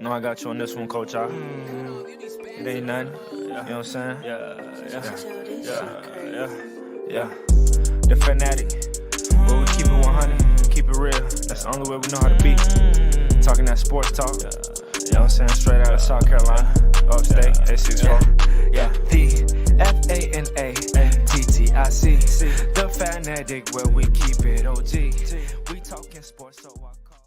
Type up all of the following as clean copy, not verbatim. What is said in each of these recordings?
No, I got you on this one, Coach. It ain't nothing. You know what I'm saying? Yeah. The fanatic. But we keep it 100, keep it real. That's the only way we know how to be. Talking that sports talk. You know what I'm saying? Straight out of South Carolina. Upstate, 864. Yeah. The FANATTIC. The fanatic where we keep it OG. We talking sports, so I call.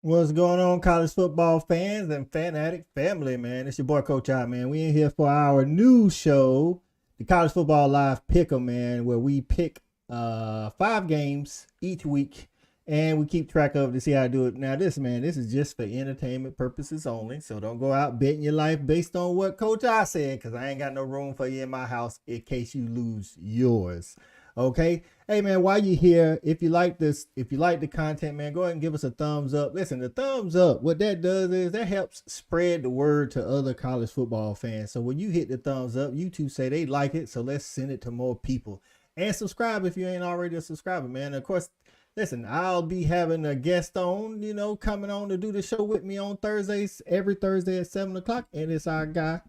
What's going on, college football fans and fanatic family, man? It's your boy, Coach I, man. We in here for our new show, the College Football Live Pick'em, man, where we pick 5 games each week, and we keep track of it to see how to do it. Now, this is just for entertainment purposes only, so don't go out betting your life based on what Coach I said, because I ain't got no room for you in my house in case you lose yours. Okay. Hey man, while you're here, if you like this, if you like the content, man, go ahead and give us a thumbs up. Listen, the thumbs up, what that does is that helps spread the word to other college football fans. So when you hit the thumbs up, YouTube say they like it, so let's send it to more people. And subscribe if you ain't already a subscriber, man. Of course, listen, I'll be having a guest on, coming on to do the show with me on Thursdays, every Thursday at 7 o'clock. And it's our guy,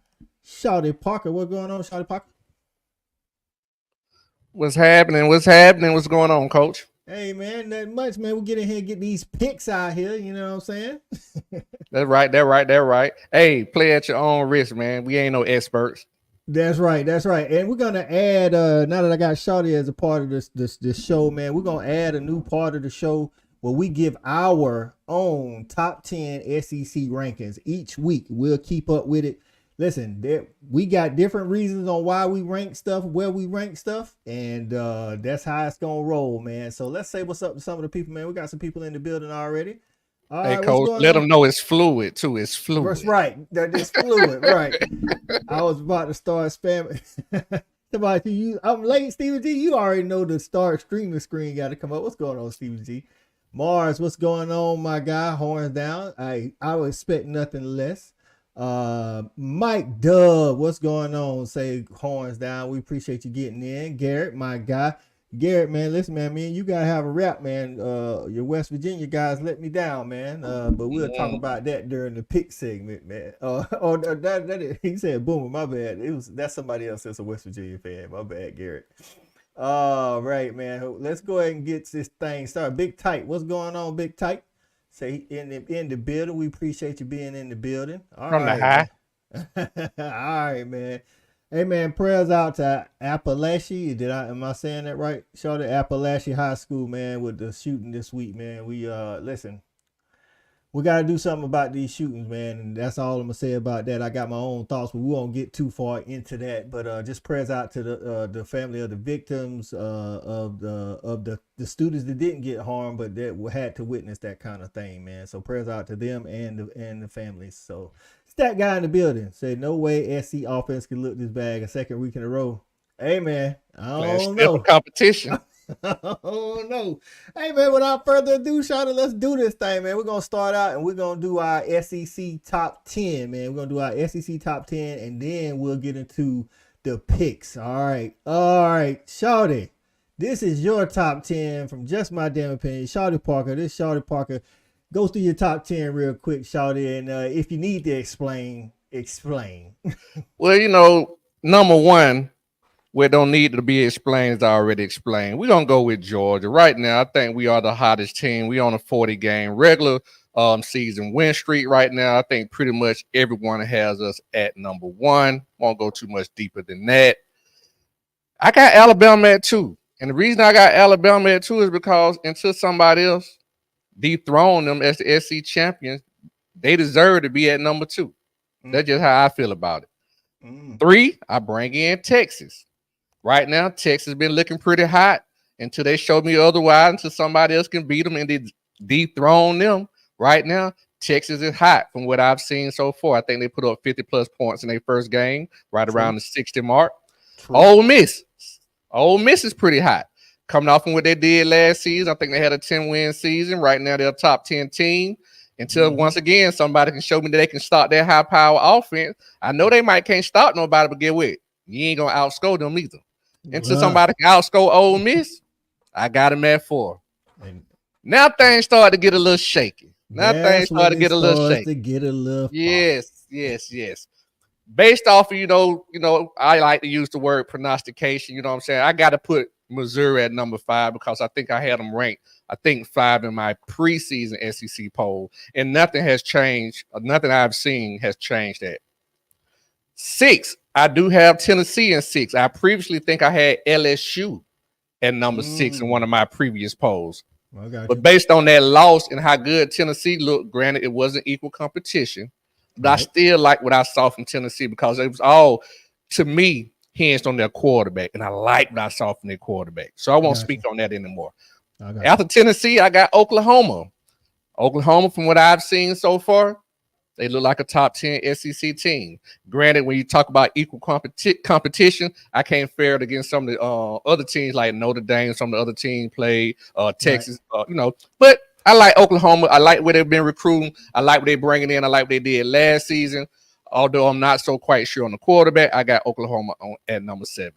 Shawty Parker. What's going on, Shawty Parker? What's happening? What's going on, Coach? Hey, man, not much, man. We get in here and get these picks out here. You know what I'm saying? That's right. Hey, play at your own risk, man. We ain't no experts. That's right. And we're going to add, now that I got Shawty as a part of this show, man, we're going to add a new part of the show where we give our own top 10 SEC rankings each week. We'll keep up with it. Listen, we got different reasons on why we rank stuff, where we rank stuff, and that's how it's going to roll, man. So let's say what's up to some of the people, man. We got some people in the building already. Hey, Coach, let them know it's fluid, too. It's fluid. That's right. It's fluid, right. I was about to start spamming. I'm late, Stephen G. You already know the start streaming screen got to come up. What's going on, Stephen G? Mars, what's going on, my guy? Horns down. I would expect nothing less. Mike Dub, what's going on? Say horns down. We appreciate you getting in. Garrett, my guy. Garrett, man, listen, man, me and you gotta have a rap, man. Your West Virginia guys let me down, man. But we'll talk about that during the pick segment, man. He said boomer, my bad. That's somebody else that's a West Virginia fan. My bad, Garrett. All right, man. Let's go ahead and get this thing started. Big Tight, what's going on, Big Tight? Say in the building. We appreciate you being in the building. From the high. All right, man. Hey man, prayers out to Appalachia. Am I saying that right? Shout out to Appalachia High School, man, with the shooting this week, man. We listen. We gotta do something about these shootings, man, and that's all I'm gonna say about that. I got my own thoughts, but we won't get too far into that. But just prayers out to the family of the victims, of the students that didn't get harmed, but that had to witness that kind of thing, man. So prayers out to them and the families. So Stat Guy in the building said, "No way SC offense can look this bag a second week in a row." Hey man, I don't know. Competition. Oh no. Hey man, without further ado, Shawty, let's do this thing, man. We're gonna start out and we're gonna do our SEC top 10, man. We're gonna do our SEC top 10 and then we'll get into the picks. All right, Shawty, this is your top 10 from Just My Damn Opinion. Shawty Parker, go through your top 10 real quick, Shawty, and if you need to explain. Well, number one, where don't need to be explained is already explained. We're going to go with Georgia. Right now, I think we are the hottest team. We on a 40-game regular season win streak right now. I think pretty much everyone has us at number one. Won't go too much deeper than that. I got Alabama at 2. And the reason I got Alabama at 2 is because until somebody else dethrone them as the SC champions, they deserve to be at number 2. That's just how I feel about it. 3, I bring in Texas. Right now, Texas been looking pretty hot until they show me otherwise, until somebody else can beat them and they dethrone them. Right now, Texas is hot from what I've seen so far. I think they put up 50-plus points in their first game, right around the 60 mark. Ole Miss is pretty hot. Coming off from what they did last season, I think they had a 10-win season. Right now, they're a top 10 team. Until once again, somebody can show me that they can start their high-power offense. I know they can't stop nobody, but get with. You ain't going to outscore them either. Until somebody can outscore Ole Miss, I got him at 4. Now things start to get a little shaky. Now That's things started when to it get a little starts shaky. to get a little Yes. Based off of, I like to use the word prognostication. You know what I'm saying? I got to put Missouri at number 5 because I think I had them ranked, I think 5 in my preseason SEC poll. And nothing has changed. Nothing I've seen has changed that. 6, I do have Tennessee in 6. I previously think I had LSU at number 6 in one of my previous polls. I got But you. based on that loss and how good Tennessee looked, granted, it wasn't equal competition. But I still like what I saw from Tennessee because it was all, to me, hinged on their quarterback. And I like what I saw from their quarterback. So I won't speak on that anymore. After Tennessee, I got Oklahoma. Oklahoma, from what I've seen so far, they look like a top 10 SEC team. Granted, when you talk about equal competition, I can't fare it against some of the other teams like Notre Dame. Some of the other teams played Texas, But I like Oklahoma. I like where they've been recruiting. I like what they're bringing in. I like what they did last season. Although I'm not so quite sure on the quarterback, I got Oklahoma at number 7.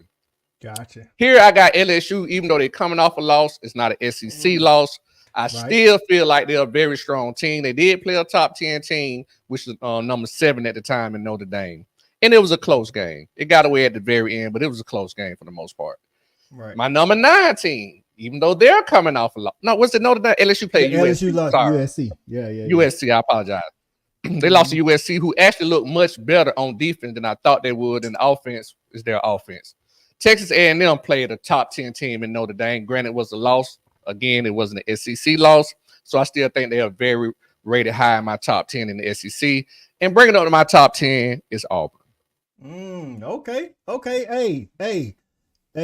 Gotcha. Here I got LSU, even though they're coming off a loss. It's not an SEC loss. I still feel like they're a very strong team. They did play a top 10 team, which was number 7 at the time in Notre Dame. And it was a close game. It got away at the very end, but it was a close game for the most part. Right. My number 9 team, even though they're coming off a lot. No, what's the Notre Dame? LSU played USC. LSU lost USC. Yeah. USC, I apologize. They lost to USC, who actually looked much better on defense than I thought they would, and the offense is their offense. Texas A&M played a top 10 team in Notre Dame. Granted, it was a loss. Again, it wasn't an SEC loss. So I still think they are very rated high in my top 10 in the SEC. And bringing up to my top 10 is Auburn. Okay. Hey,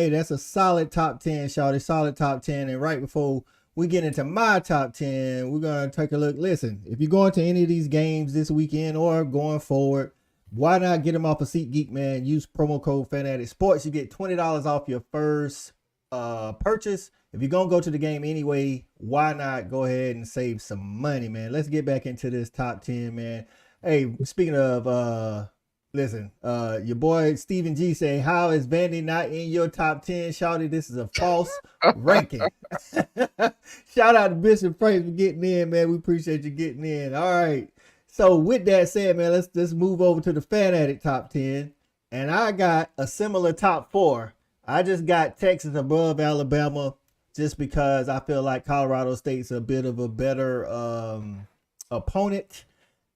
that's a solid top 10, shawty. Solid top 10. And right before we get into my top 10, we're going to take a look. Listen, if you're going to any of these games this weekend or going forward, why not get them off of SeatGeek, man? Use promo code Fanatic Sports. You get $20 off your first purchase. If you're going to go to the game anyway, why not go ahead and save some money, man? Let's get back into this top 10, man. Hey, speaking of, listen, your boy Stephen G said, how is Vandy not in your top 10, shawty? This is a false ranking. Shout out to Bishop Frank for getting in, man. We appreciate you getting in. All right. So with that said, man, let's move over to the Fanatic top 10. And I got a similar top 4. I just got Texas above Alabama just because I feel like Colorado State's a bit of a better opponent.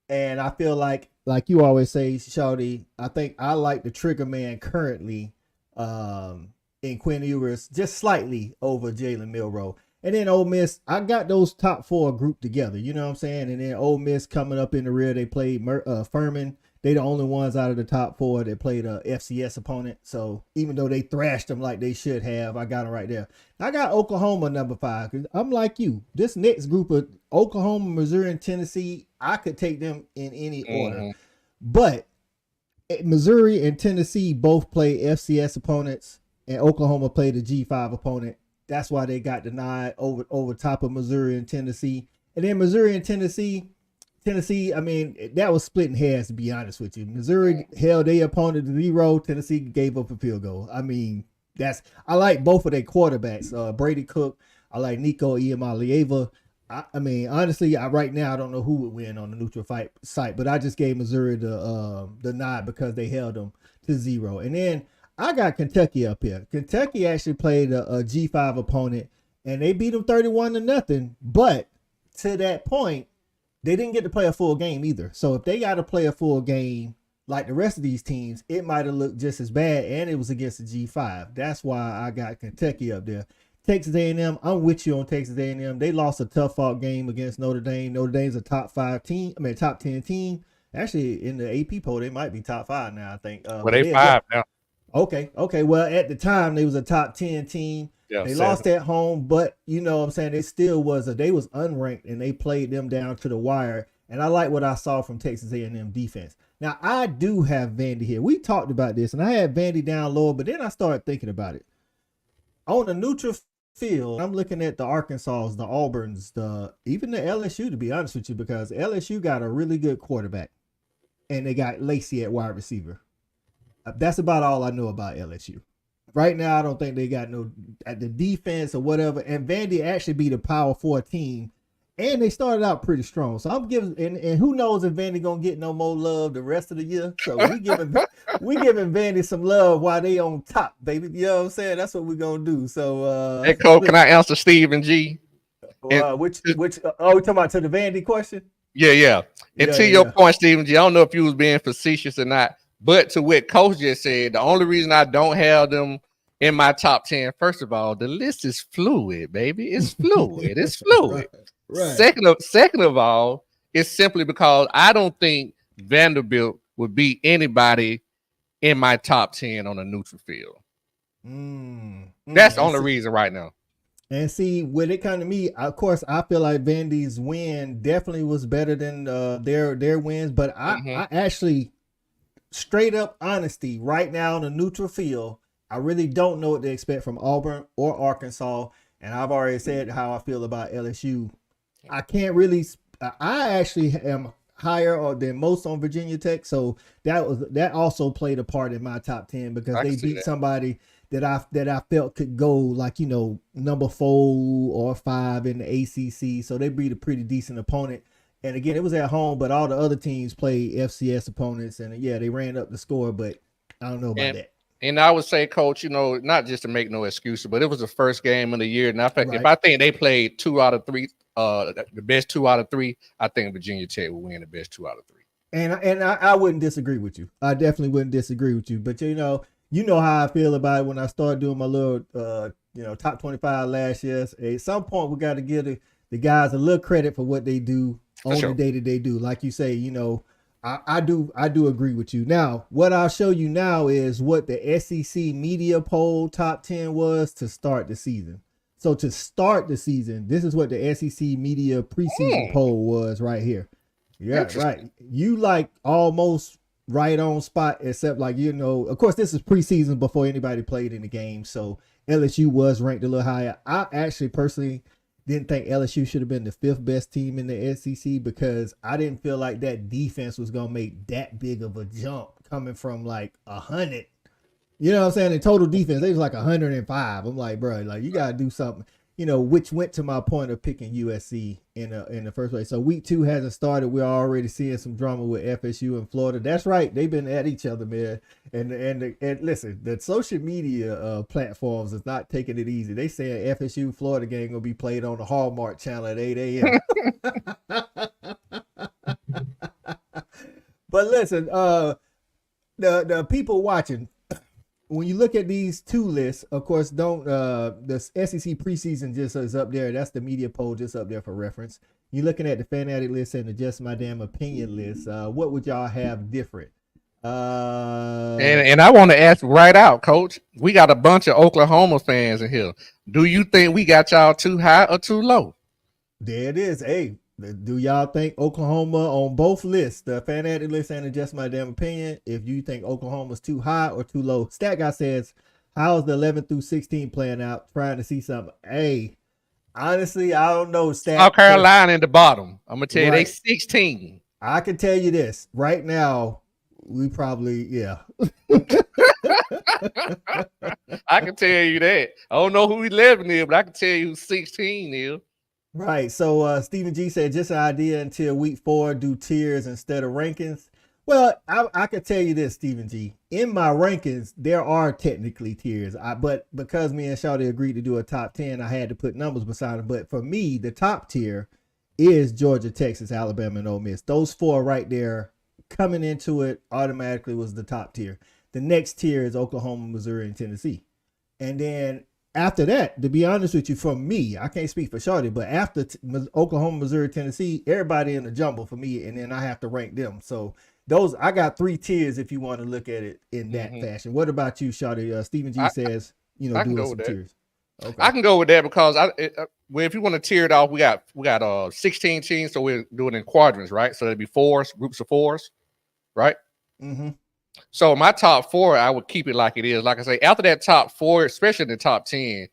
And I feel like you always say, shawty, I think I like the trigger man currently in Quinn Ewers just slightly over Jalen Milroe. And then Ole Miss, I got those top 4 grouped together. You know what I'm saying? And then Ole Miss coming up in the rear, they played Furman. They the only ones out of the top 4 that played a FCS opponent. So even though they thrashed them like they should have, I got them right there. I got Oklahoma number 5. Cause I'm like you. This next group of Oklahoma, Missouri, and Tennessee, I could take them in any order. But Missouri and Tennessee both play FCS opponents, and Oklahoma played a G5 opponent. That's why they got the nod over top of Missouri and Tennessee. And then Missouri and Tennessee, I mean, that was splitting hairs, to be honest with you. Missouri held their opponent to 0. Tennessee gave up a field goal. I mean, I like both of their quarterbacks. Brady Cook. I like Nico Iamaleava. I mean, honestly, right now I don't know who would win on the neutral fight site, but I just gave Missouri the nod because they held them to 0. And then I got Kentucky up here. Kentucky actually played a G5 opponent, and they beat them 31-0. But to that point, they didn't get to play a full game either. So if they got to play a full game like the rest of these teams, it might have looked just as bad, and it was against the G5. That's why I got Kentucky up there. Texas A&M, I'm with you on Texas A&M. They lost a tough fought game against Notre Dame. Notre Dame's a top 10 team. Actually, in the AP poll, they might be top 5 now, I think. Well, they 5 now. Okay. Well, at the time, they was a top 10 team. Yeah, they 7. Lost at home, but you know what I'm saying? They still they was unranked, and they played them down to the wire. And I like what I saw from Texas A&M defense. Now, I do have Vandy here. We talked about this, and I had Vandy down lower, but then I started thinking about it. On the neutral field, I'm looking at the Arkansas, the Auburns, even the LSU, to be honest with you, because LSU got a really good quarterback, and they got Lacey at wide receiver. That's about all I know about LSU. Right now, I don't think they got no at the defense or whatever. And Vandy actually beat a Power 4 team And they started out pretty strong. So I'm giving, and who knows if Vandy gonna get no more love the rest of the year. So we giving Vandy some love while they on top, baby. You know what I'm saying? That's what we're gonna do. So Hey, Cole, can I answer Stephen G? which we talking about to the Vandy question? Yeah. And to your point, Stephen G, I don't know if you was being facetious or not, but to what Coach just said, the only reason I don't have them in my top 10, first of all, the list is fluid, baby. It's fluid. It's fluid. Right. Second of all, it's simply because I don't think Vanderbilt would beat anybody in my top 10 on a neutral field. That's the only reason right now. And see, when it comes to me, of course, I feel like Vandy's win definitely was better than their wins. But I actually, straight up honesty, right now on a neutral field, I really don't know what to expect from Auburn or Arkansas. And I've already said how I feel about LSU. I can't really. I actually am higher than most on Virginia Tech, so that also played a part in my top 10 because they beat somebody that I felt could go like number 4 or 5 in the ACC. So they beat a pretty decent opponent. And again, it was at home, but all the other teams played FCS opponents, and they ran up the score. But I don't know about that. And I would say, Coach, not just to make no excuses, but it was the first game of the year. And if I think they played 2 out of 3, the best 2 out of 3, I think Virginia Tech will win the best 2 out of 3. And I wouldn't disagree with you. I definitely wouldn't disagree with you. But you know how I feel about it when I started doing my little top 25 last year. At some point, we got to give the guys a little credit for what they do on the day that they do. Like you say, I do agree with you. Now, what I'll show you now is what the SEC media poll top 10 was to start the season. So to start the season, this is what the SEC media preseason poll was right here. Yeah, right. You like almost right on spot, except of course, this is preseason before anybody played in the game. So LSU was ranked a little higher. I actually personally didn't think LSU should have been the 5th best team in the SEC because I didn't feel like that defense was going to make that big of a jump coming from 100. You know what I'm saying? In total defense, they was 105. I'm like, bro, you got to do something, which went to my point of picking USC in the first place. So week 2 hasn't started. We're already seeing some drama with FSU and Florida. That's right. They've been at each other, man. And listen, the social media platforms is not taking it easy. They saying FSU Florida game going to be played on the Hallmark channel at 8 a.m. But listen, the people watching, when you look at these 2 lists, of course, the SEC preseason just is up there. That's the media poll just up there for reference. You're looking at the Fanatic list and the Just My Damn Opinion list. What would y'all have different? And I want to ask right out, Coach. We got a bunch of Oklahoma fans in here. Do you think we got y'all too high or too low? There it is. Hey, do y'all think Oklahoma on both lists, the Fanatic list and the Just My Damn Opinion, if you think Oklahoma's too high or too low? Stat Guy says, how's the 11 through 16 playing out? Trying to see something. Hey, honestly, I don't know. South Carolina in the bottom. I'm going to tell you, they 16. I can tell you this. Right now, we probably, I can tell you that. I don't know who 11 is, but I can tell you who 16 is. Right. So Stephen G said, just an idea until week 4, do tiers instead of rankings. Well, I can tell you this, Stephen G. In my rankings, there are technically tiers. But because me and Shawty agreed to do a top 10, I had to put numbers beside them. But for me, the top tier is Georgia, Texas, Alabama, and Ole Miss. Those 4 right there coming into it automatically was the top tier. The next tier is Oklahoma, Missouri, and Tennessee. And then after that, to be honest with you, for me, I can't speak for Shawty, but after Oklahoma, Missouri, Tennessee, everybody in the jumble for me, and then I have to rank them. So those, I got 3 tiers if you want to look at it in that fashion. What about you, Shawty? Stephen G says, do some tiers. Okay. I can go with that because if you want to tier it off, we got 16 teams, so we're doing it in quadrants, right? So it'd be 4s, groups of 4s, right? Mm-hmm. So my top 4, I would keep it like it is. Like I say, after that top 4, especially the top 10,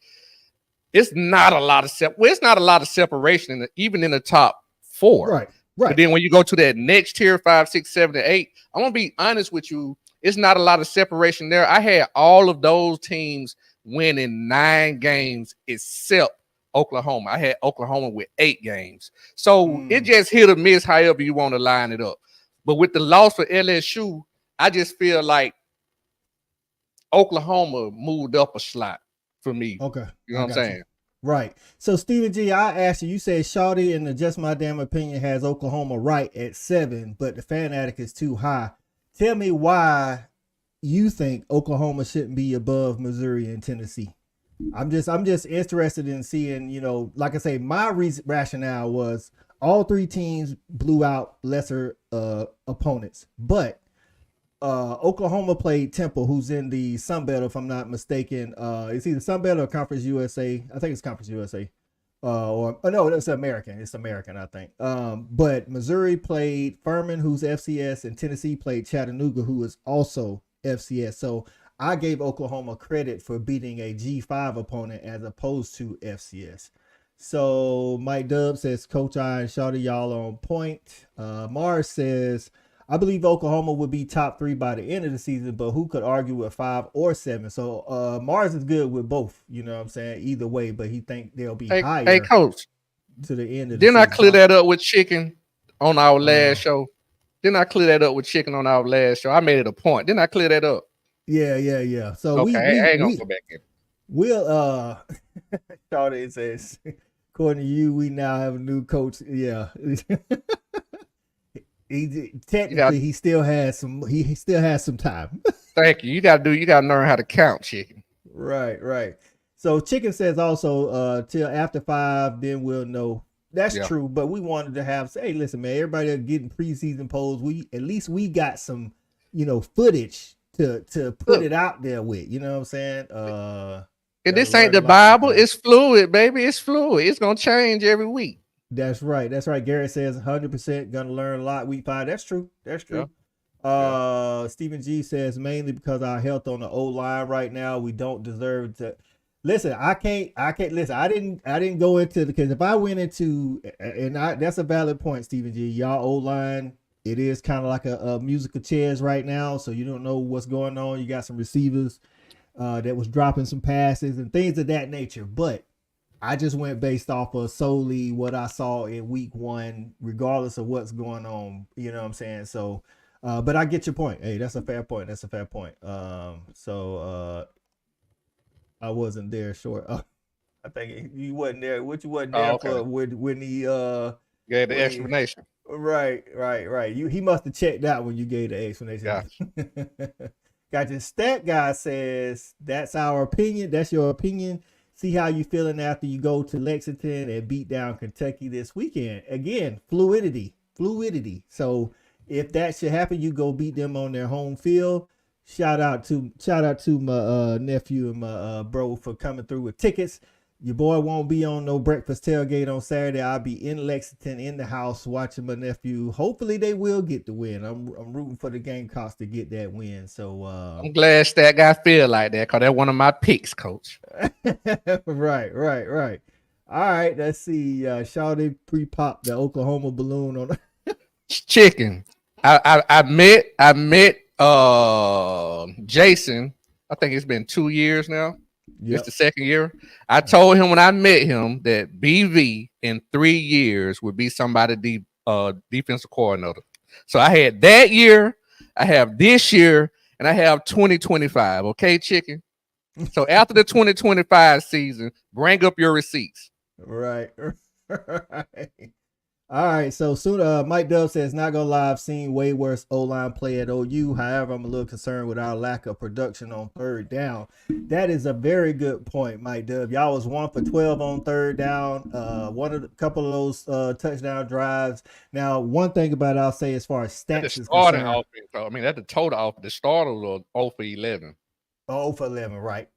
it's not a lot of it's not a lot of separation even in the top 4. Right. But then when you go to that next tier, 5, 6, 7, and 8, I'm gonna be honest with you, it's not a lot of separation there. I had all of those teams winning 9 games except Oklahoma. I had Oklahoma with 8 games. So it Mm. just hit or miss however you want to line it up. But with the loss for LSU, I just feel like Oklahoma moved up a slot for me. Okay. You know what I'm saying? Right. So Stephen G, I asked you, you said Shawty in the Just My Damn Opinion has Oklahoma right at 7, but the Fanatic is too high. Tell me why you think Oklahoma shouldn't be above Missouri and Tennessee. I'm just interested in seeing, you know, like I say, my rationale was all 3 teams blew out lesser opponents, but Oklahoma played Temple, who's in the Sun Belt, if I'm not mistaken. It's either Sun Belt or Conference USA. I think it's Conference USA. No, it's American. It's American, I think. But Missouri played Furman, who's FCS, and Tennessee played Chattanooga, who is also FCS. So I gave Oklahoma credit for beating a G5 opponent as opposed to FCS. So Mike Dub says, Coach I and Shawty, y'all on point. Mars says, I believe Oklahoma would be top 3 by the end of the season, but who could argue with 5 or 7? So Mars is good with both, you know what I'm saying, either way, but he think they'll be higher. Hey, Coach, to the end of the didn't season. I clear that up with Chicken on our last show? Didn't I clear that up with Chicken on our last show? I made it a point. Didn't I clear that up? Yeah. So okay, I ain't gonna go back in. We'll Shawty says, according to you, we now have a new coach. Yeah. He still has some time. Thank you. You gotta learn how to count, Chicken. Right. So Chicken says also till after 5, then we'll know. That's true, but we wanted to have, hey, listen, man, everybody getting preseason polls. We got some, you know, footage to put it out there with. You know what I'm saying? And this ain't the Bible. It's fluid, baby. It's fluid. It's gonna change every week. That's right. Garrett says 100% gonna learn a lot week 5. That's true. Stephen G says mainly because our health on the O-line right now, we don't deserve to. Listen, I can't listen. I didn't go into because if I went into that's a valid point, Stephen G. Y'all O-line, it is kind of like a musical chairs right now, so you don't know what's going on. You got some receivers that was dropping some passes and things of that nature, but I just went based off of solely what I saw in week 1, regardless of what's going on. You know what I'm saying? So, but I get your point. Hey, that's a fair point. I wasn't there short. I think you wasn't there. What you wasn't there for when he gave the explanation. Right. He must have checked out when you gave the explanation. Gotcha. Gotcha. Stat guy says that's our opinion. That's your opinion. See how you feeling after you go to Lexington and beat down Kentucky this weekend. Again, fluidity. So if that should happen, you go beat them on their home field. Shout out to my nephew and my bro for coming through with tickets. Your boy won't be on no breakfast tailgate on Saturday. I'll be in Lexington in the house watching my nephew. Hopefully they will get the win. I'm rooting for the Gamecocks to get that win. So I'm glad that guy feel like that because that's one of my picks, Coach. Right. All right, let's see. Shawty pre-popped the Oklahoma balloon on Chicken. I met Jason. I think it's been 2 years now. Yep. It's the 2nd year. I told him when I met him that BV in 3 years would be somebody defensive coordinator. So I had that year, I have this year, and I have 2025. Okay, Chicken. So after the 2025 season, bring up your receipts. Right. All right, so soon Mike Dub says, not gonna lie, I've seen way worse O-line play at OU. However, I'm a little concerned with our lack of production on 3rd down. That is a very good point, Mike Dub. Y'all was 1 for 12 on 3rd down. One of the couple of those touchdown drives. Now, one thing about it, I'll say as far as stats is concerned. Offense, I mean, that's the total offense. The starter was 0 for 11. 0 for 11, right.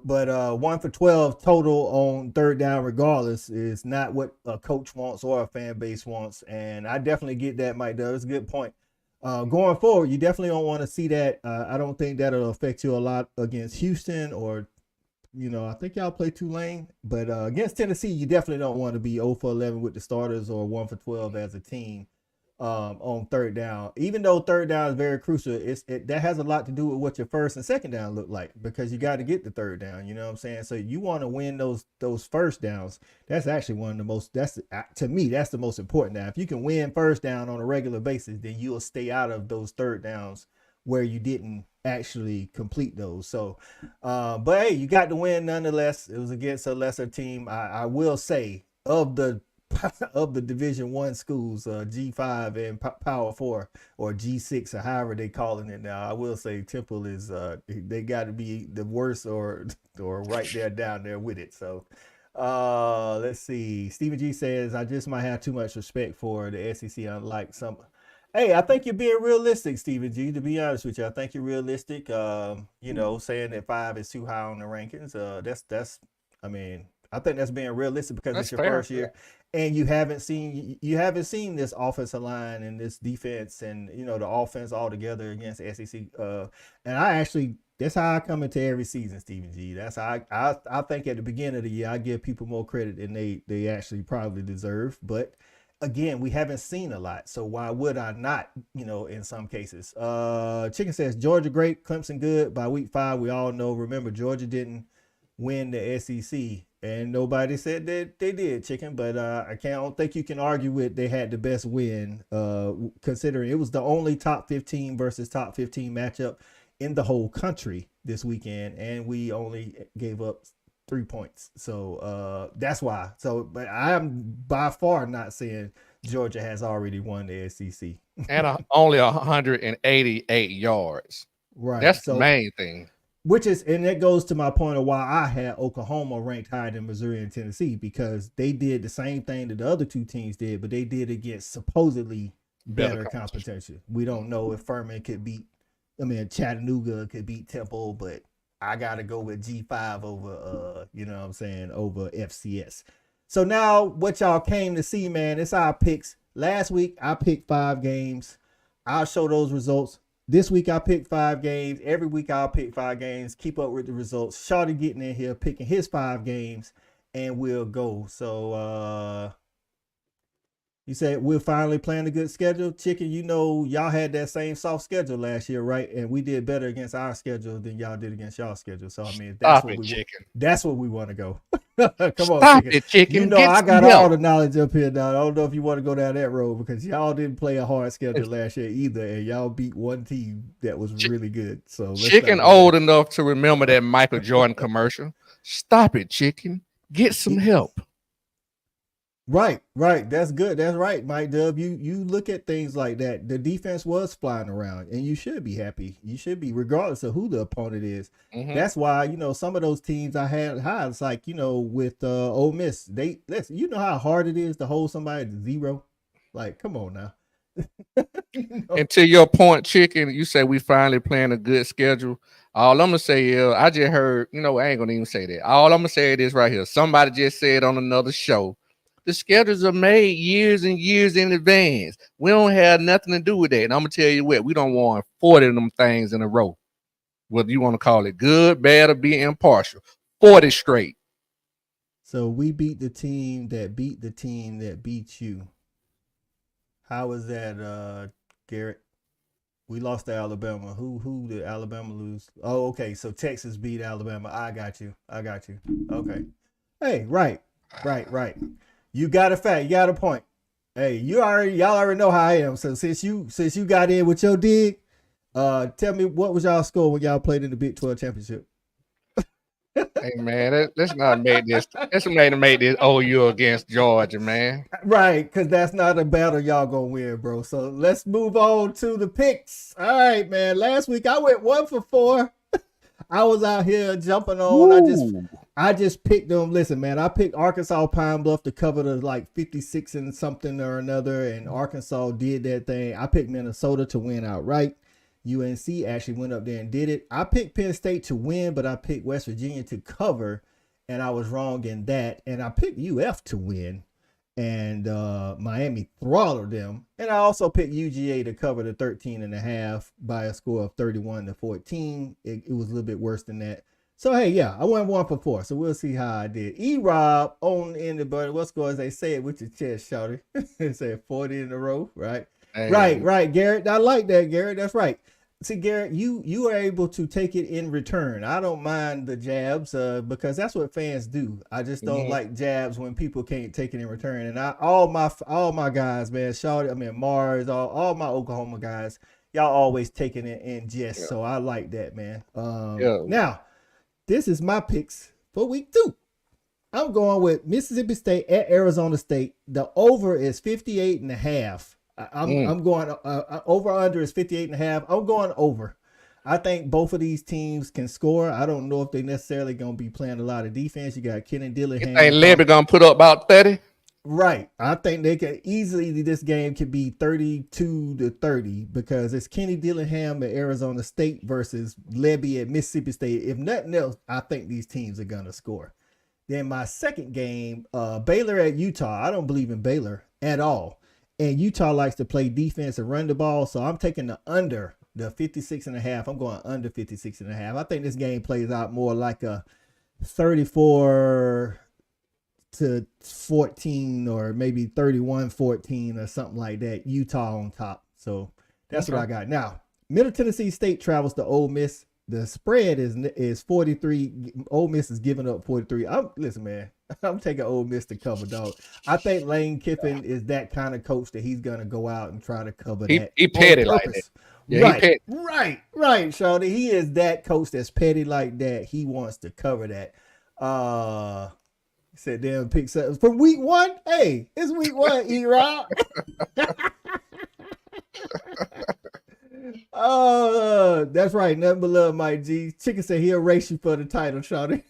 But 1 for 12 total on 3rd down regardless is not what a coach wants or a fan base wants. And I definitely get that, Mike Dub. It's a good point. Going forward, you definitely don't want to see that. I don't think that'll affect you a lot against Houston or, I think y'all play Tulane. But against Tennessee, you definitely don't want to be 0 for 11 with the starters or 1 for 12 as a team. on third down. Even though third down is very crucial, that has a lot to do with what your first and second down look like, because you got to get the third down. You know what I'm saying? So you want to win those first downs. That's actually one of the most. That's to me, that's the most important. Now, if you can win first down on a regular basis, then you'll stay out of those third downs where you didn't actually complete those. So, but hey, you got the win nonetheless. It was against a lesser team. I will say, of the Division I schools, G5 and Power 4 or G6 or however they calling it now, I will say Temple is they got to be the worst or right there down there with it. So let's see. Stephen G says, I just might have too much respect for the SEC, unlike some. Hey, I think you're being realistic, Stephen G. To be honest with you, I think you're realistic. You know, saying that 5 is too high on the rankings. That's. I mean, I think that's being realistic because That's it's your fair. first year, and you haven't seen this offensive line and this defense and the offense all together against the SEC. And that's how I come into every season, Stephen G. That's how I think at the beginning of the year I give people more credit than they actually probably deserve, but. Again, we haven't seen a lot, so why would I not, in some cases. Chicken says, Georgia great, Clemson good. By week 5, we all know, remember, Georgia didn't win the SEC, and nobody said that they did, Chicken, but I don't think you can argue with they had the best win, considering it was the only top 15 versus top 15 matchup in the whole country this weekend, and we only gave up 3 points. So that's why. So, but I am by far not saying Georgia has already won the SEC. And only 188 yards. Right. That's the main thing. And that goes to my point of why I had Oklahoma ranked higher than Missouri and Tennessee, because they did the same thing that the other two teams did, but they did against supposedly better competition. We don't know if Furman could beat, Chattanooga could beat Temple, but I got to go with G5 over, over FCS. So now what y'all came to see, man, it's our picks. Last week, I picked 5 games. I'll show those results. This week, I picked 5 games. Every week, I'll pick 5 games. Keep up with the results. Shawty getting in here, picking his 5 games, and we'll go. So, you said we're finally playing a good schedule. Chicken, y'all had that same soft schedule last year, right? And we did better against our schedule than y'all did against y'all schedule. So, that's what we want to go. Come on, Chicken. I got all the knowledge up here now. I don't know if you want to go down that road, because y'all didn't play a hard schedule last year either, and y'all beat one team that was really good. So Chicken old enough to remember that Michael Jordan commercial. Stop it, Chicken. Get some help. Right. That's good. That's right, Mike Dub. You look at things like that. The defense was flying around, and you should be happy. You should be, regardless of who the opponent is. Mm-hmm. That's why, some of those teams I had high. It's like, with Ole Miss, you know how hard it is to hold somebody to 0. Like, come on now. And to your point, Chicken, you say we finally playing a good schedule. All I'm gonna say is, I just heard, I ain't gonna even say that. All I'm gonna say is right here. Somebody just said on another show, the schedules are made years and years in advance. We don't have nothing to do with that. And I'm going to tell you what, we don't want 40 of them things in a row. Whether you want to call it good, bad, or be impartial. 40 straight. So we beat the team that beat you. How was that, Garrett? We lost to Alabama. Who did Alabama lose? Oh, okay. So Texas beat Alabama. I got you. Okay. Hey, right. You got a fact. You got a point. Hey, y'all already know how I am. So since you got in with your dig, tell me, what was y'all score when y'all played in the Big 12 championship? Hey man, let's not make this. Let's make this OU against Georgia, man. Right, because that's not a battle y'all gonna win, bro. So let's move on to the picks. All right, man. Last week I went 1 for 4. I was out here jumping on. Ooh. I just picked them. Listen, man, I picked Arkansas Pine Bluff to cover the 56 and something or another, and Arkansas did that thing. I picked Minnesota to win outright. UNC actually went up there and did it. I picked Penn State to win, but I picked West Virginia to cover, and I was wrong in that. And I picked UF to win, and Miami throttled them. And I also picked UGA to cover the 13.5 by a score of 31-14. It was a little bit worse than that. So, hey, yeah, I went 1 for 4. So we'll see how I did. E-Rob on in the bird. What score as they say it with your chest, shouty? It said 40 in a row, right? Hey, Right, Garrett. I like that, Garrett. That's right. See, Garrett, you are able to take it in return. I don't mind the jabs because that's what fans do. I just don't mhm. like jabs when people can't take it in return. And all my guys, man, Shawty, I mean Mars, all my Oklahoma guys, y'all always taking it in jest. Yeah, So I like that, man. yeah. Now this is my picks for week 2. I'm going with Mississippi State at Arizona State. The over is 58 and a half. Mm. I'm going over under is 58 and a half. I'm going over. I think both of these teams can score. I don't know if they necessarily going to be playing a lot of defense. You got Kenny You Dillingham. think Levy gonna put up about 30? Right. I think they can easily, this game could be 32-30 because it's Kenny Dillingham at Arizona State versus Levy at Mississippi State. If nothing else, I think these teams are going to score. Then my second game, Baylor at Utah. I don't believe in Baylor at all. And Utah likes to play defense and run the ball. So I'm taking the under the 56 and a half. I'm going under 56 and a half. I think this game plays out more like a 34-14 or maybe 31-14 or something like that. Utah on top. So that's what I got. Now, Middle Tennessee State travels to Ole Miss. The spread is 43. Ole Miss is giving up 43. Listen, man, I'm taking Ole Miss to cover, dog. I think Lane Kiffin is that kind of coach that he's gonna go out and try to cover that. He petty like that. Yeah, right, he petty. right, Shawty. He is that coach that's petty like that. He wants to cover that. Said damn pick from week 1. Hey, it's week 1, E-Rob. Oh, that's right. Nothing but love, Mike G. Chicken said he'll race you for the title, Shawty.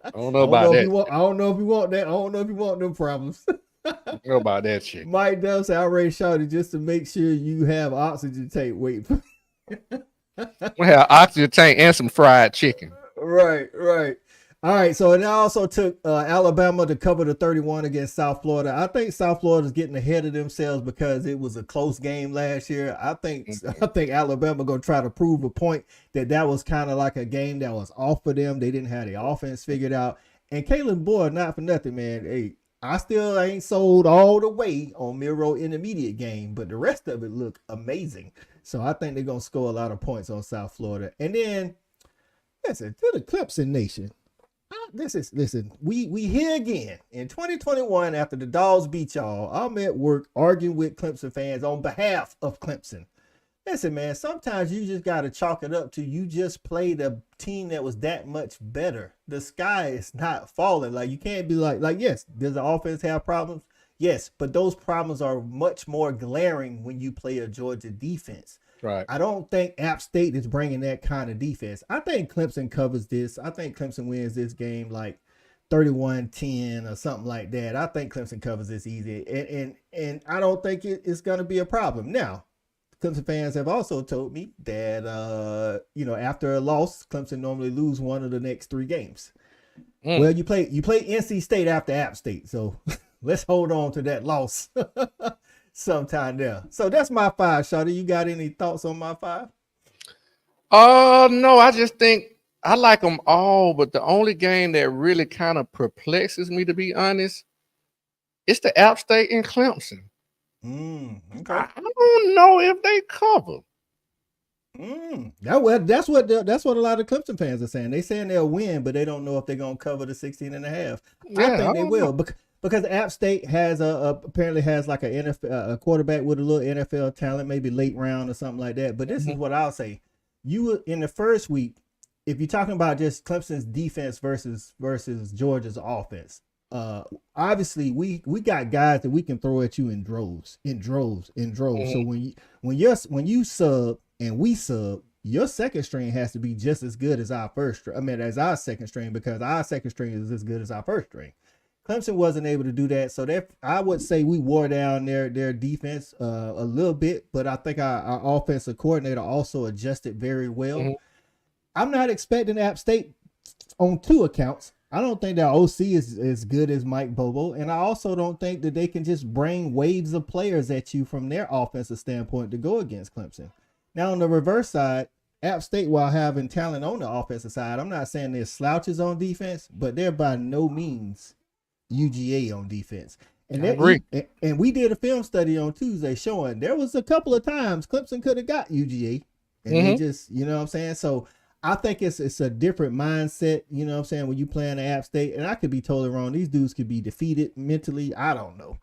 I don't know about that. I don't know if you want that. I don't know if you want them problems. I don't know about that shit. Mike Dub said I'll race Shawty just to make sure you have oxygen tank. Wait. We have oxygen tank and some fried chicken. Right. All right, so it also took Alabama to cover the 31 against South Florida. I think South Florida's getting ahead of themselves because it was a close game last year. I think Alabama gonna try to prove a point that was kind of like a game that was off for them. They didn't have the offense figured out. And Kalen Boyd, not for nothing, man. Hey, I still ain't sold all the way on Miro intermediate game, but the rest of it looked amazing. So I think they're gonna score a lot of points on South Florida. And then listen to the Clemson Nation. Listen, we here again in 2021 after the Dogs beat y'all. I'm at work arguing with Clemson fans on behalf of Clemson. Listen, man, sometimes you just got to chalk it up to you just played a team that was that much better. The sky is not falling. Like, you can't be like, yes, does the offense have problems? Yes, but those problems are much more glaring when you play a Georgia defense. Right. I don't think App State is bringing that kind of defense. I think Clemson covers this. I think Clemson wins this game like 31-10 or something like that. I think Clemson covers this easy. And I don't think it's going to be a problem. Now, Clemson fans have also told me that, after a loss, Clemson normally lose one of the next 3 games. Well, you play NC State after App State. So let's hold on to that loss. Sometime there. So that's my 5, Shawty. You got any thoughts on my 5? No, I just think I like them all, but the only game that really kind of perplexes me, to be honest, it's the App State and Clemson. Okay. I don't know if they cover. That's what a lot of Clemson fans are saying. They saying they'll win, but they don't know if they're gonna cover the 16 and a half. I think they will. Because App State has apparently has like a quarterback with a little NFL talent, maybe late round or something like that. But this is what I'll say: you in the first week, if you're talking about just Clemson's defense versus Georgia's offense, obviously we got guys that we can throw at you in droves. So when you sub and we sub, your second string has to be just as good as our as our second string, because our second string is as good as our first string. Clemson wasn't able to do that, so I would say we wore down their defense a little bit, but I think our offensive coordinator also adjusted very well. I'm not expecting App State on 2 accounts. I don't think that OC is as good as Mike Bobo, and I also don't think that they can just bring waves of players at you from their offensive standpoint to go against Clemson. Now, on the reverse side, App State, while having talent on the offensive side, I'm not saying they're slouches on defense, but they're by no means UGA on defense. And I agree. and we did a film study on Tuesday showing there was a couple of times Clemson could have got UGA, and they just, you know what I'm saying. So I think it's a different mindset, you know what I'm saying, when you playing the App State. And I could be totally wrong. These dudes could be defeated mentally. I don't know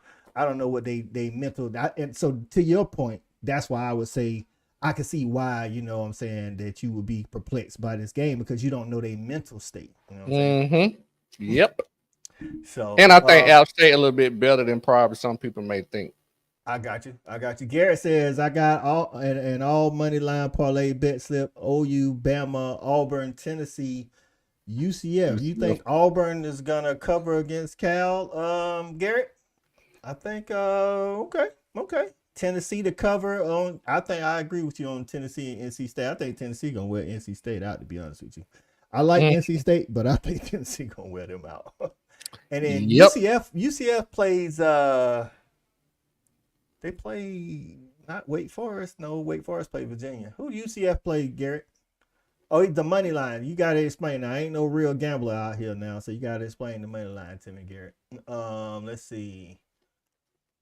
what they mental. And so to your point, that's why I would say I can see why, you know what I'm saying, that you would be perplexed by this game because you don't know their mental state. You know what I'm saying? Yep. So, and I think App State a little bit better than probably some people may think. I got you. Garrett says I got all money line parlay bet slip OU, Bama, Auburn, Tennessee, UCF. You think Auburn is gonna cover against Cal, Garrett? I think okay. Tennessee to cover on. I think I agree with you on Tennessee and NC State. I think Tennessee gonna wear NC State out, to be honest with you. I like NC State, but I think Tennessee gonna wear them out. And then UCF plays they play not Wake Forest. No, Wake Forest play Virginia. Who UCF play, Garrett? Oh, the money line. You got to explain. I ain't no real gambler out here now, so you got to explain the money line to me, Garrett. Let's see.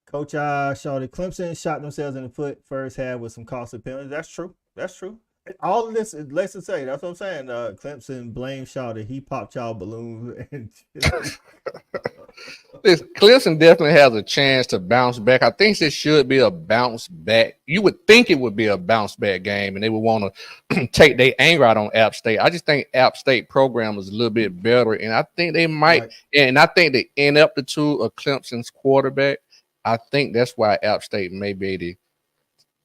Coach Shawty, Clemson shot themselves in the foot first half with some costly penalties. That's true. All of this, let's just say, that's what I'm saying. Clemson blame Shawty. He popped y'all balloons. And Clemson definitely has a chance to bounce back. I think this should be a bounce back. You would think it would be a bounce back game, and they would want to take their anger out on App State. I just think App State program is a little bit better, and I think they might. Right. And I think the ineptitude of Clemson's quarterback, I think that's why App State may be able to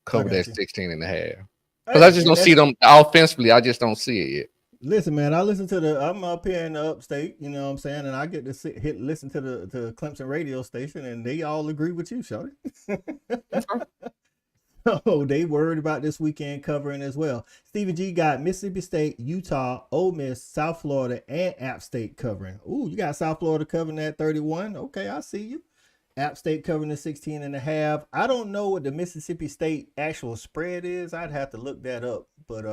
cover that 16 and a half. Because I just don't see them offensively. I just don't see it yet. Listen, man, I'm up here in the upstate, you know what I'm saying? And I get to listen to the Clemson radio station, and they all agree with you, Shawty. So they worried about this weekend covering as well. Stephen G got Mississippi State, Utah, Ole Miss, South Florida, and App State covering. Ooh, you got South Florida covering that 31. Okay, I see you. App State covering the 16 and a half. I don't know what the Mississippi State actual spread is. I'd have to look that up, but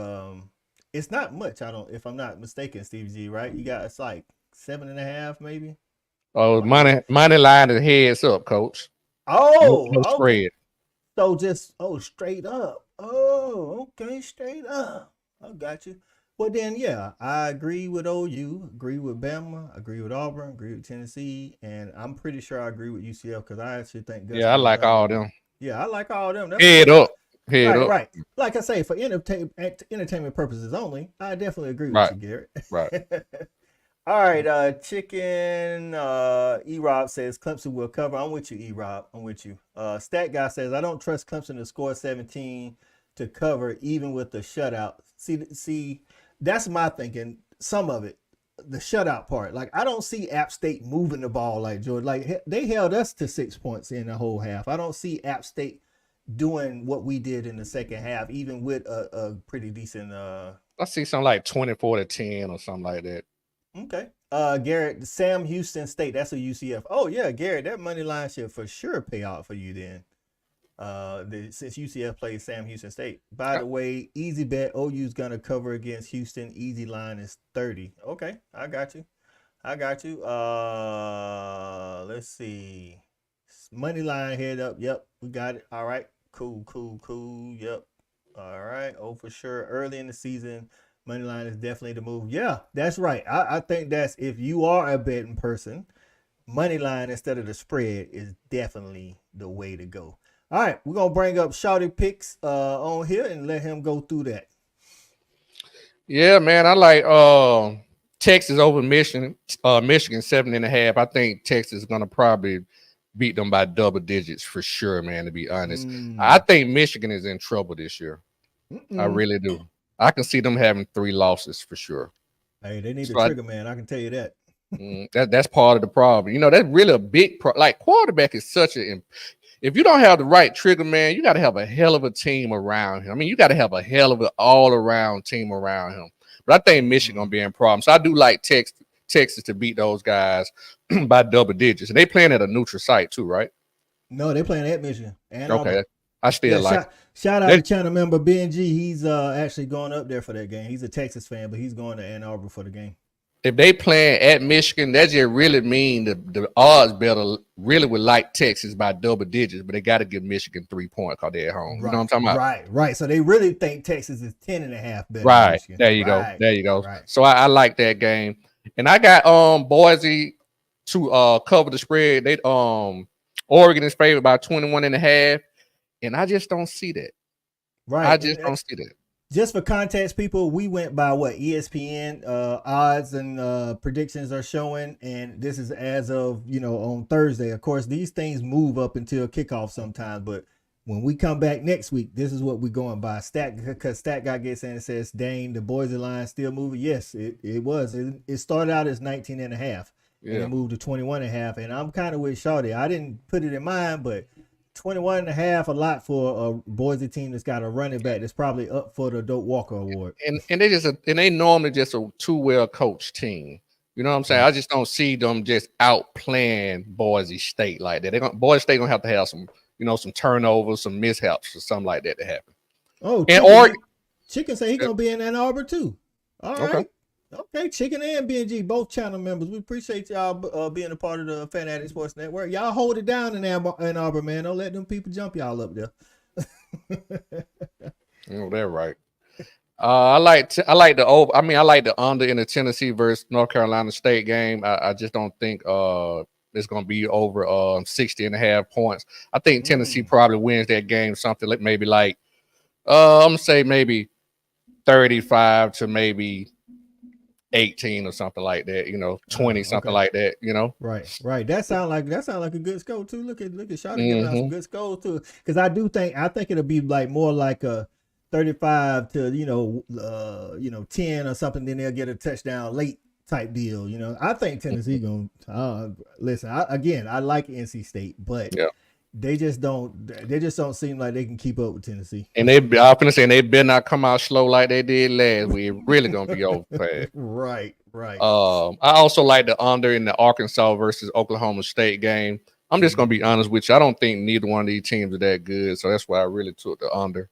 it's not much. If I'm not mistaken, Steve G, right? It's like 7.5, maybe. Oh, money line is heads up, coach. Oh, no spread. So just straight up. Oh, okay, straight up. I got you. Well, then, yeah, I agree with OU, agree with Bama, agree with Auburn, agree with Tennessee, and I'm pretty sure I agree with UCF because I actually think. I like all of them. Yeah, I like all of them. Head up. Right. Like I say, for entertainment purposes only, I definitely agree with you, Garrett. Right. All right, Chicken E-Rob says Clemson will cover. I'm with you, E-Rob. I'm with you. Stat Guy says, I don't trust Clemson to score 17 to cover even with the shutout. See, that's my thinking. Some of it, the shutout part. Like, I don't see App State moving the ball like Georgia. Like, they held us to 6 points in the whole half. I don't see App State doing what we did in the second half, even with a pretty decent. I see something like 24-10 or something like that. Okay. Garrett, Sam Houston State. That's a UCF. Oh yeah, Garrett, that money line should for sure pay out for you then. Since UCF plays Sam Houston State. By the way, easy bet. OU's gonna cover against Houston. Easy line is 30. Okay, I got you. Let's see. Money line head up. Yep, we got it. All right. Cool. Yep. All right. Oh, for sure. Early in the season, money line is definitely the move. Yeah, that's right. I think that's, if you are a betting person, money line instead of the spread is definitely the way to go. All right, we're gonna bring up Shawty picks on here and let him go through that. Yeah, man, I like Texas over Michigan. Michigan 7.5. I think Texas is gonna probably beat them by double digits for sure, man. To be honest, I think Michigan is in trouble this year. I really do. I can see them having 3 losses for sure. Hey, they need a trigger man. I can tell you that. That's part of the problem. You know, that's really a big like quarterback is such a. If you don't have the right trigger man, you got to have a hell of a team around him. I mean, you got to have a hell of an all-around team around him. But I think Michigan gonna be in problem. So I do like Texas to beat those guys by double digits. And they playing at a neutral site too, right? No, they playing at Michigan. And okay. Auburn. I still like shout out to channel member Ben G. He's actually going up there for that game. He's a Texas fan, but he's going to Ann Arbor for the game. if they playing at Michigan, that just really mean the odds better really would like Texas by double digits, but they got to give Michigan 3 points because they're at home. You know what I'm talking about? Right. So they really think Texas is 10.5 better than Right. Michigan. There you go. Right. There you go. Right. So I like that game. And I got Boise to cover the spread. They Oregon is favored by 21.5. And I just don't see that. Right. I just don't see that. Just for context, people, we went by what ESPN odds and predictions are showing, and this is as of on Thursday. Of course, these things move up until kickoff sometimes, but when we come back next week, this is what we're going by. Because Stat Guy gets in and says, "Dang, the Boise line still moving." Yes, it was. It started out as 19.5, and it moved to 21.5. And I'm kind of with Shawty. I didn't put it in mind, but 21.5 a lot for a Boise team that's got a running back that's probably up for the Doak Walker Award. And they normally just a too well coached team. You know what I'm saying? I just don't see them just outplaying Boise State like that. Boise State gonna have to have some turnovers, some mishaps, or something like that to happen. Oh, and Chicken say he's gonna be in Ann Arbor too. All right. Okay, Chicken and BNG, both channel members. We appreciate y'all being a part of the Fanatic Sports Network. Y'all hold it down in Ann Arbor, man. Don't let them people jump y'all up there. They're right. I like the over. I mean, I like the under in the Tennessee versus North Carolina State game. I just don't think it's going to be over 60.5 points. I think Tennessee probably wins that game something like maybe I'm gonna say maybe 35 to maybe 18 or something like that, 20 something like that, Right. That sound like a good score too. Look at Shawty giving out some good scores too. Because I think it'll be like more like a 35 to 10 or something. Then they'll get a touchdown late type deal. I think Tennessee gonna listen. I like NC State, but they just don't seem like they can keep up with Tennessee. And I'm gonna say they better not come out slow like they did last week. Really gonna be over fast. Right. I also like the under in the Arkansas versus Oklahoma State game. I'm just gonna be honest with you. I don't think neither one of these teams are that good, so that's why I really took the under.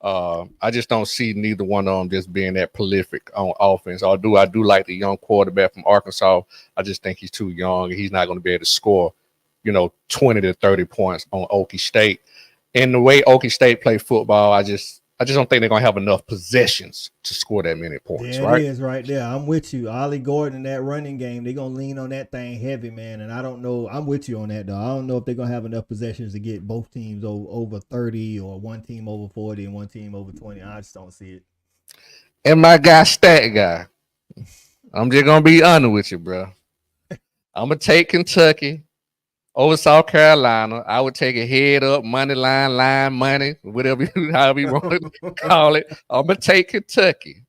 I just don't see neither one of them just being that prolific on offense. I do like the young quarterback from Arkansas. I just think he's too young and he's not going to be able to score, 20 to 30 points on Okie State. And the way Okie State play football, I just don't think they're going to have enough possessions to score that many points. There it is right there. I'm with you. Ollie Gordon in that running game, they're going to lean on that thing heavy, man. And I don't know. I'm with you on that, though. I don't know if they're going to have enough possessions to get both teams over 30 or one team over 40 and one team over 20. I just don't see it. And my guy, Stat Guy, I'm just going to be honest with you, bro. I'm going to take Kentucky over South Carolina. I would take a head up, money line money, whatever however you want to call it. I'm gonna take Kentucky,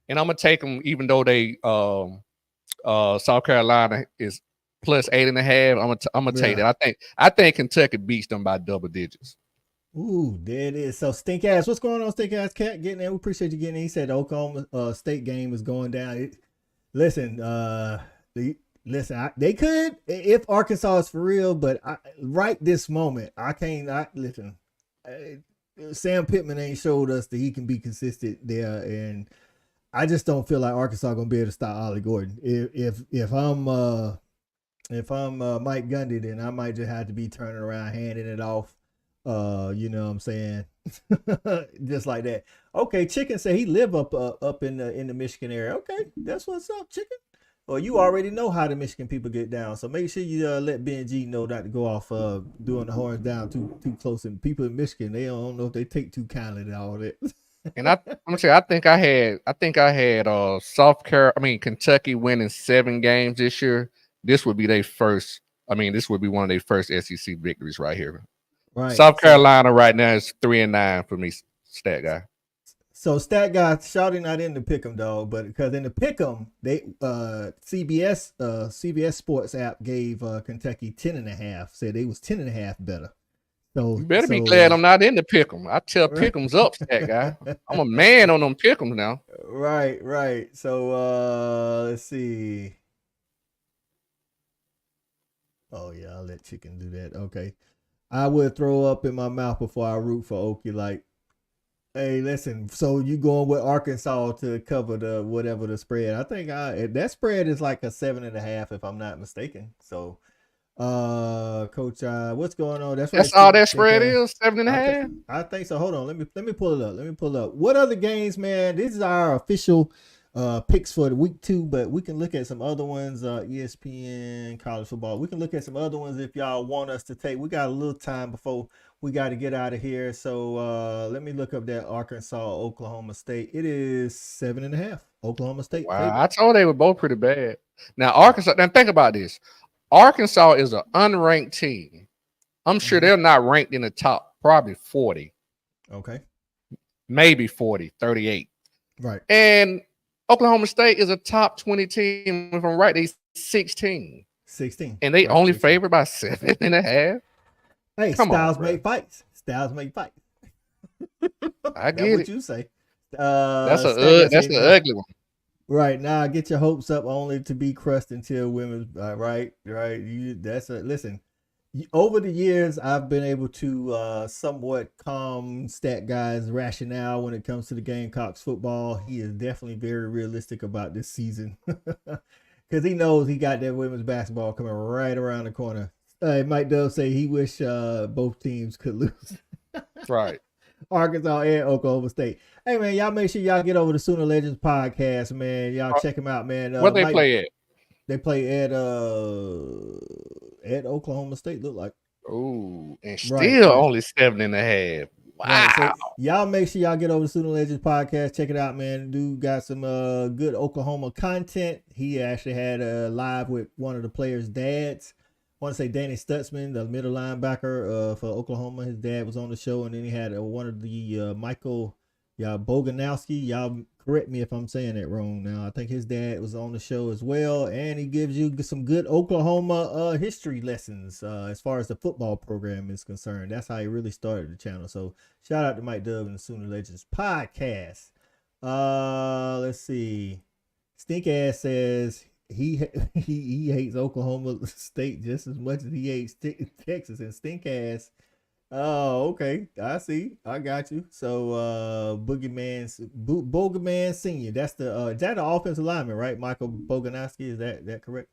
and I'm gonna take them even though they South Carolina is plus 8.5. I'm gonna take that. I think Kentucky beats them by double digits. Ooh, there it is. So Stink Ass, what's going on, Stink Ass Cat? Getting in. We appreciate you getting in. He said the Oklahoma State game is going down. Listen, they could if Arkansas is for real, but right this moment, I can't. Listen, Sam Pittman ain't showed us that he can be consistent there, and I just don't feel like Arkansas gonna be able to stop Ollie Gordon. If I'm Mike Gundy, then I might just have to be turning around, handing it off. You know what I'm saying? Just like that. Okay, Chicken said he live up in the Michigan area. Okay, that's what's up, Chicken. Well, you already know how the Michigan people get down, so make sure you let BNG know not to go off doing the horns down too close. And people in Michigan, they don't know if they take too kindly to all that. And I'm gonna say, I think I had Kentucky winning 7 games this year. This would be their first. This would be one of their first SEC victories right here. Right. South Carolina right now is 3-9 for me, Stat Guy. So Stat Guy, Shawty not in the pick'em, dog, but because in the pick'em, they CBS Sports app gave Kentucky 10.5, said they was 10.5 better. So you better be glad I'm not in the pick'em. I tell pick'ems up, Stat Guy. I'm a man on them pick'ems now. Right. So let's see. Oh yeah, I'll let Chicken do that. Okay. I would throw up in my mouth before I root for Okie. Like, Hey, listen. So you going with Arkansas to cover the whatever the spread? I think that spread is like a 7.5, if I'm not mistaken. So, Coach, what's going on? That's right, That's all Steve. that spread is, 7.5. I think so. Hold on. Let me pull it up. Let me pull it up. What other games, man? This is our official picks for the week 2, but we can look at some other ones. ESPN college football. We can look at some other ones if y'all want us to take. We got a little time before we got to get out of here. So let me look up that Arkansas Oklahoma State. It is 7.5. Oklahoma State. Wow, favorite. I told they were both pretty bad. Now Arkansas. Now think about this. Arkansas is an unranked team. I'm sure they're not ranked in the top, probably 40, Okay. maybe 40, 38. Right. And Oklahoma State is a top 20 team. If I'm right, they 16. 16. And they Right, only 16. favored by 7.5. Hey, Come on, styles bro. make fights. Styles make fights. I That's get what it. you say. That's Stat the ugly one. Right now, get your hopes up only to be crushed until women's. Right. Listen. Over the years, I've been able to somewhat calm Stat Guy's rationale when it comes to the Gamecocks football. He is definitely very realistic about this season because he knows he got that women's basketball coming right around the corner. Mike Dove say he wish both teams could lose. Right. Arkansas and Oklahoma State. Hey man, y'all make sure y'all get over the Sooner Legends podcast, man. Y'all check them out, man. What they play at? They play at Oklahoma State. Look like. Oh, and still Right. only 7.5. Wow. Right, so y'all make sure y'all get over to Sooner Legends podcast. Check it out, man. Dude got some good Oklahoma content. He actually had a live with one of the players' dads. I want to say Danny Stutzman, the middle linebacker for Oklahoma. His dad was on the show, and then he had one of the Michael Boganowski. Y'all correct me if I'm saying that wrong now. I think his dad was on the show as well, and he gives you some good Oklahoma history lessons as far as the football program is concerned. That's how he really started the channel. So shout out to Mike Dove and the Sooner Legends podcast. Let's see. Stink Ass says he hates Oklahoma State just as much as he hates Texas. And Stink Ass, oh, okay. I see. I got you. So Boogeyman Senior. That's is that the offensive lineman, right? Michael Boganowski. Is that correct?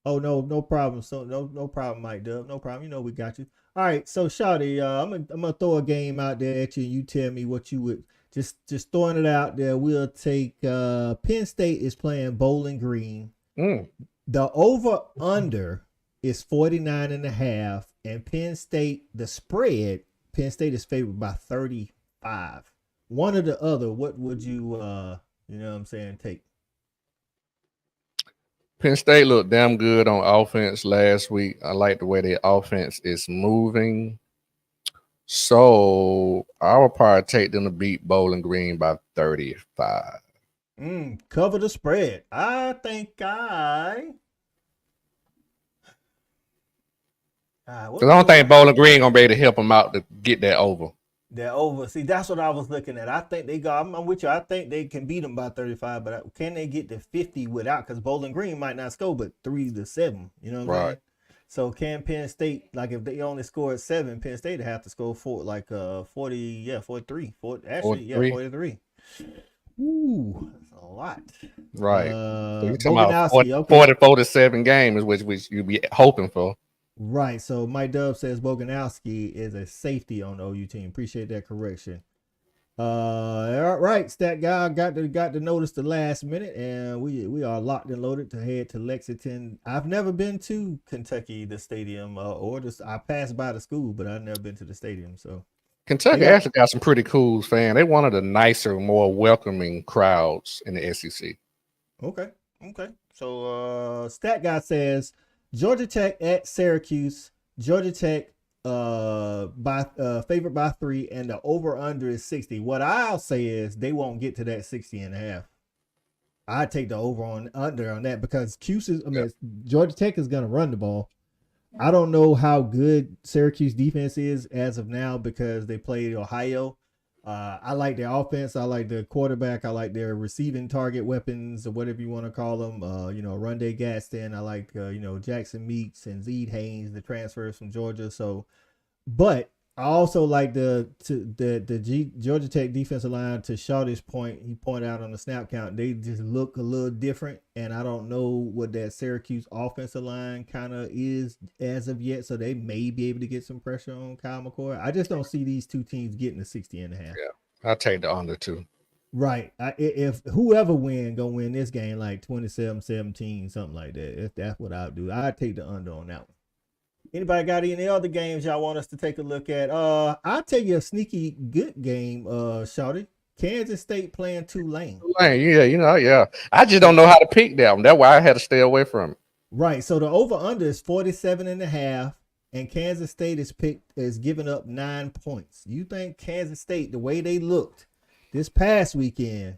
Oh no problem. So no problem, Mike Dub. No problem. You know we got you. All right. So Shawty, I'm gonna throw a game out there at you. You tell me what you would just throwing it out there. We'll take Penn State is playing Bowling Green. The over under is 49.5, and Penn State, the spread, Penn State is favored by 35. One or the other, what would you you know what I'm saying, take? Penn State looked damn good on offense last week. I like the way their offense is moving. So I will probably take them to beat Bowling Green by 35. Cover the spread. I think I don't think Bowling Green gonna be able to help them out to get that over. They're over. See, that's what I was looking at. I think they got. I'm with you. I think they can beat them by 35, but can they get to 50 without? Because Bowling Green might not score but 3-7. You know what I'm saying? So can Penn State, like if they only scored 7, Penn State would have to score 43. 43. 43. Ooh, that's a lot. Right. So you're talking about 40-47 games, which you'd be hoping for. Right. So Mike Dub says Boganowski is a safety on the OU team. Appreciate that correction. All right, Stat Guy got to notice the last minute, and we are locked and loaded to head to Lexington. I've never been to Kentucky, the stadium, I passed by the school, but I've never been to the stadium. So Kentucky actually got some pretty cool fans. They one of the nicer, more welcoming crowds in the SEC. Okay. So Stat Guy says Georgia Tech at Syracuse. Georgia Tech favored by 3, and the over under is 60. What I'll say is they won't get to that 60.5. I take the over on under on that because Georgia Tech is going to run the ball. I don't know how good Syracuse defense is as of now because they played Ohio. I like their offense. I like the quarterback. I like their receiving target weapons or whatever you want to call them. Runde Gaston. I like, Jackson Meeks and Zede Haynes, the transfers from Georgia. So, but I also like the Georgia Tech defensive line. To Shawty's point, he pointed out on the snap count, they just look a little different, and I don't know what that Syracuse offensive line kind of is as of yet. So they may be able to get some pressure on Kyle McCoy. I just don't see these two teams getting to 60.5. Yeah, I'll take the under too. Right. If whoever gonna win this game like 27-17, something like that. If that's what I'll do, I'd take the under on that one. Anybody got any other games y'all want us to take a look at? I'll tell you a sneaky good game, Shawty. Kansas State playing Tulane. Yeah. I just don't know how to pick that one. That's why I had to stay away from it. Right. So the over-under is 47.5, and Kansas State is giving up 9 points. You think Kansas State, the way they looked this past weekend,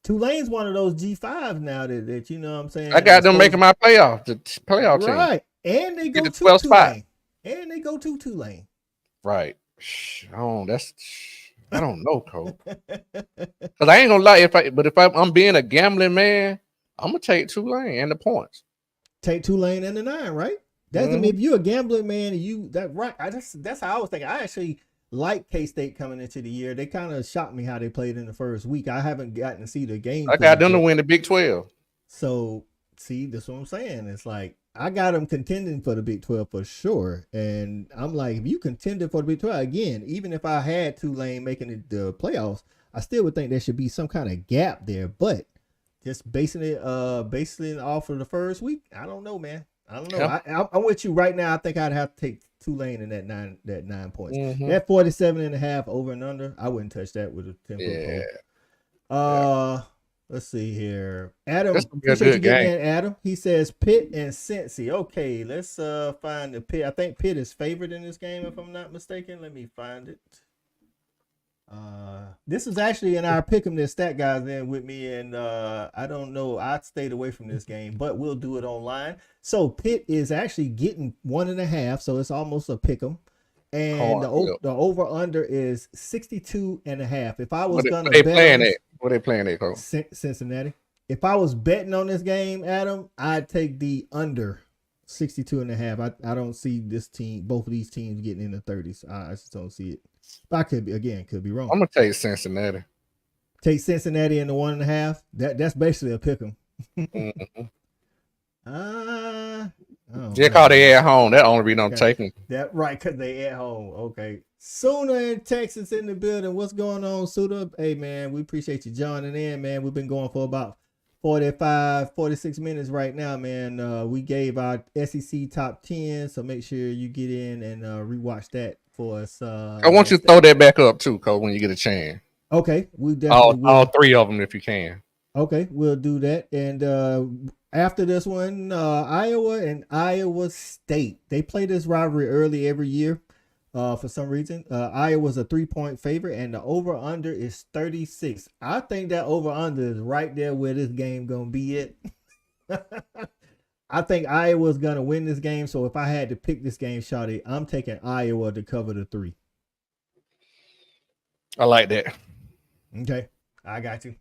Tulane's one of those G5s now that you know what I'm saying? I got them making my playoff team. Right. And they go the to 12th spot. Tulane. And they go to Tulane. Right. I don't know, Cole. Because I ain't gonna lie, if I'm being a gambling man, I'm gonna take Tulane and the points. Take Tulane and the 9, right? That's I mean, if you're a gambling man, that's how I was thinking. I actually like K-State coming into the year. They kind of shocked me how they played in the first week. I haven't gotten to see the game. I got them to win the Big 12. So see, that's what I'm saying. It's like I got them contending for the Big 12 for sure. And I'm like, if you contended for the Big 12, again, even if I had Tulane making it the playoffs, I still would think there should be some kind of gap there. But just basing it off of the first week, I don't know, man. I don't know. Yep. I'm with you right now. I think I'd have to take Tulane in that 9 points. Mm-hmm. That 47.5 over and under, I wouldn't touch that with a 10-foot pole. Let's see here. Adam, appreciate you getting in, Adam. He says Pitt and Cincy. Okay, let's find the Pitt. I think Pitt is favored in this game, if I'm not mistaken. Let me find it. This is actually in our Pick'em This Stat Guys in with me, and I don't know. I stayed away from this game, but we'll do it online. So Pitt is actually getting 1.5, so it's almost a Pick'em. And the over under is 62.5. If I was gonna bet what they playing at, Cole? Cincinnati. If I was betting on this game, Adam, I'd take the under 62.5. I don't see both of these teams getting in the 30s. I just don't see it. But I could be wrong. I'm gonna take Cincinnati. Take Cincinnati in the 1.5. That's basically a pick 'em. Just call they at home. That only reason I'm taking. That right, because they at home. Okay. Sooner in Texas in the building. What's going on, Sooner? Hey man, we appreciate you joining in, man. We've been going for about 46 minutes right now, man. We gave our SEC top 10, so make sure you get in and rewatch that for us. I want you to throw that back up too, Cole, when you get a chance. Okay, we definitely all 3 of them if you can. Okay, we'll do that. And after this one, Iowa and Iowa State, they play this rivalry early every year. For some reason, Iowa's a 3-point favorite, and the over/under is 36. I think that over/under is right there where this game gonna be at. I think Iowa's gonna win this game. So if I had to pick this game, Shawty, I'm taking Iowa to cover the 3. I like that. Okay, I got you.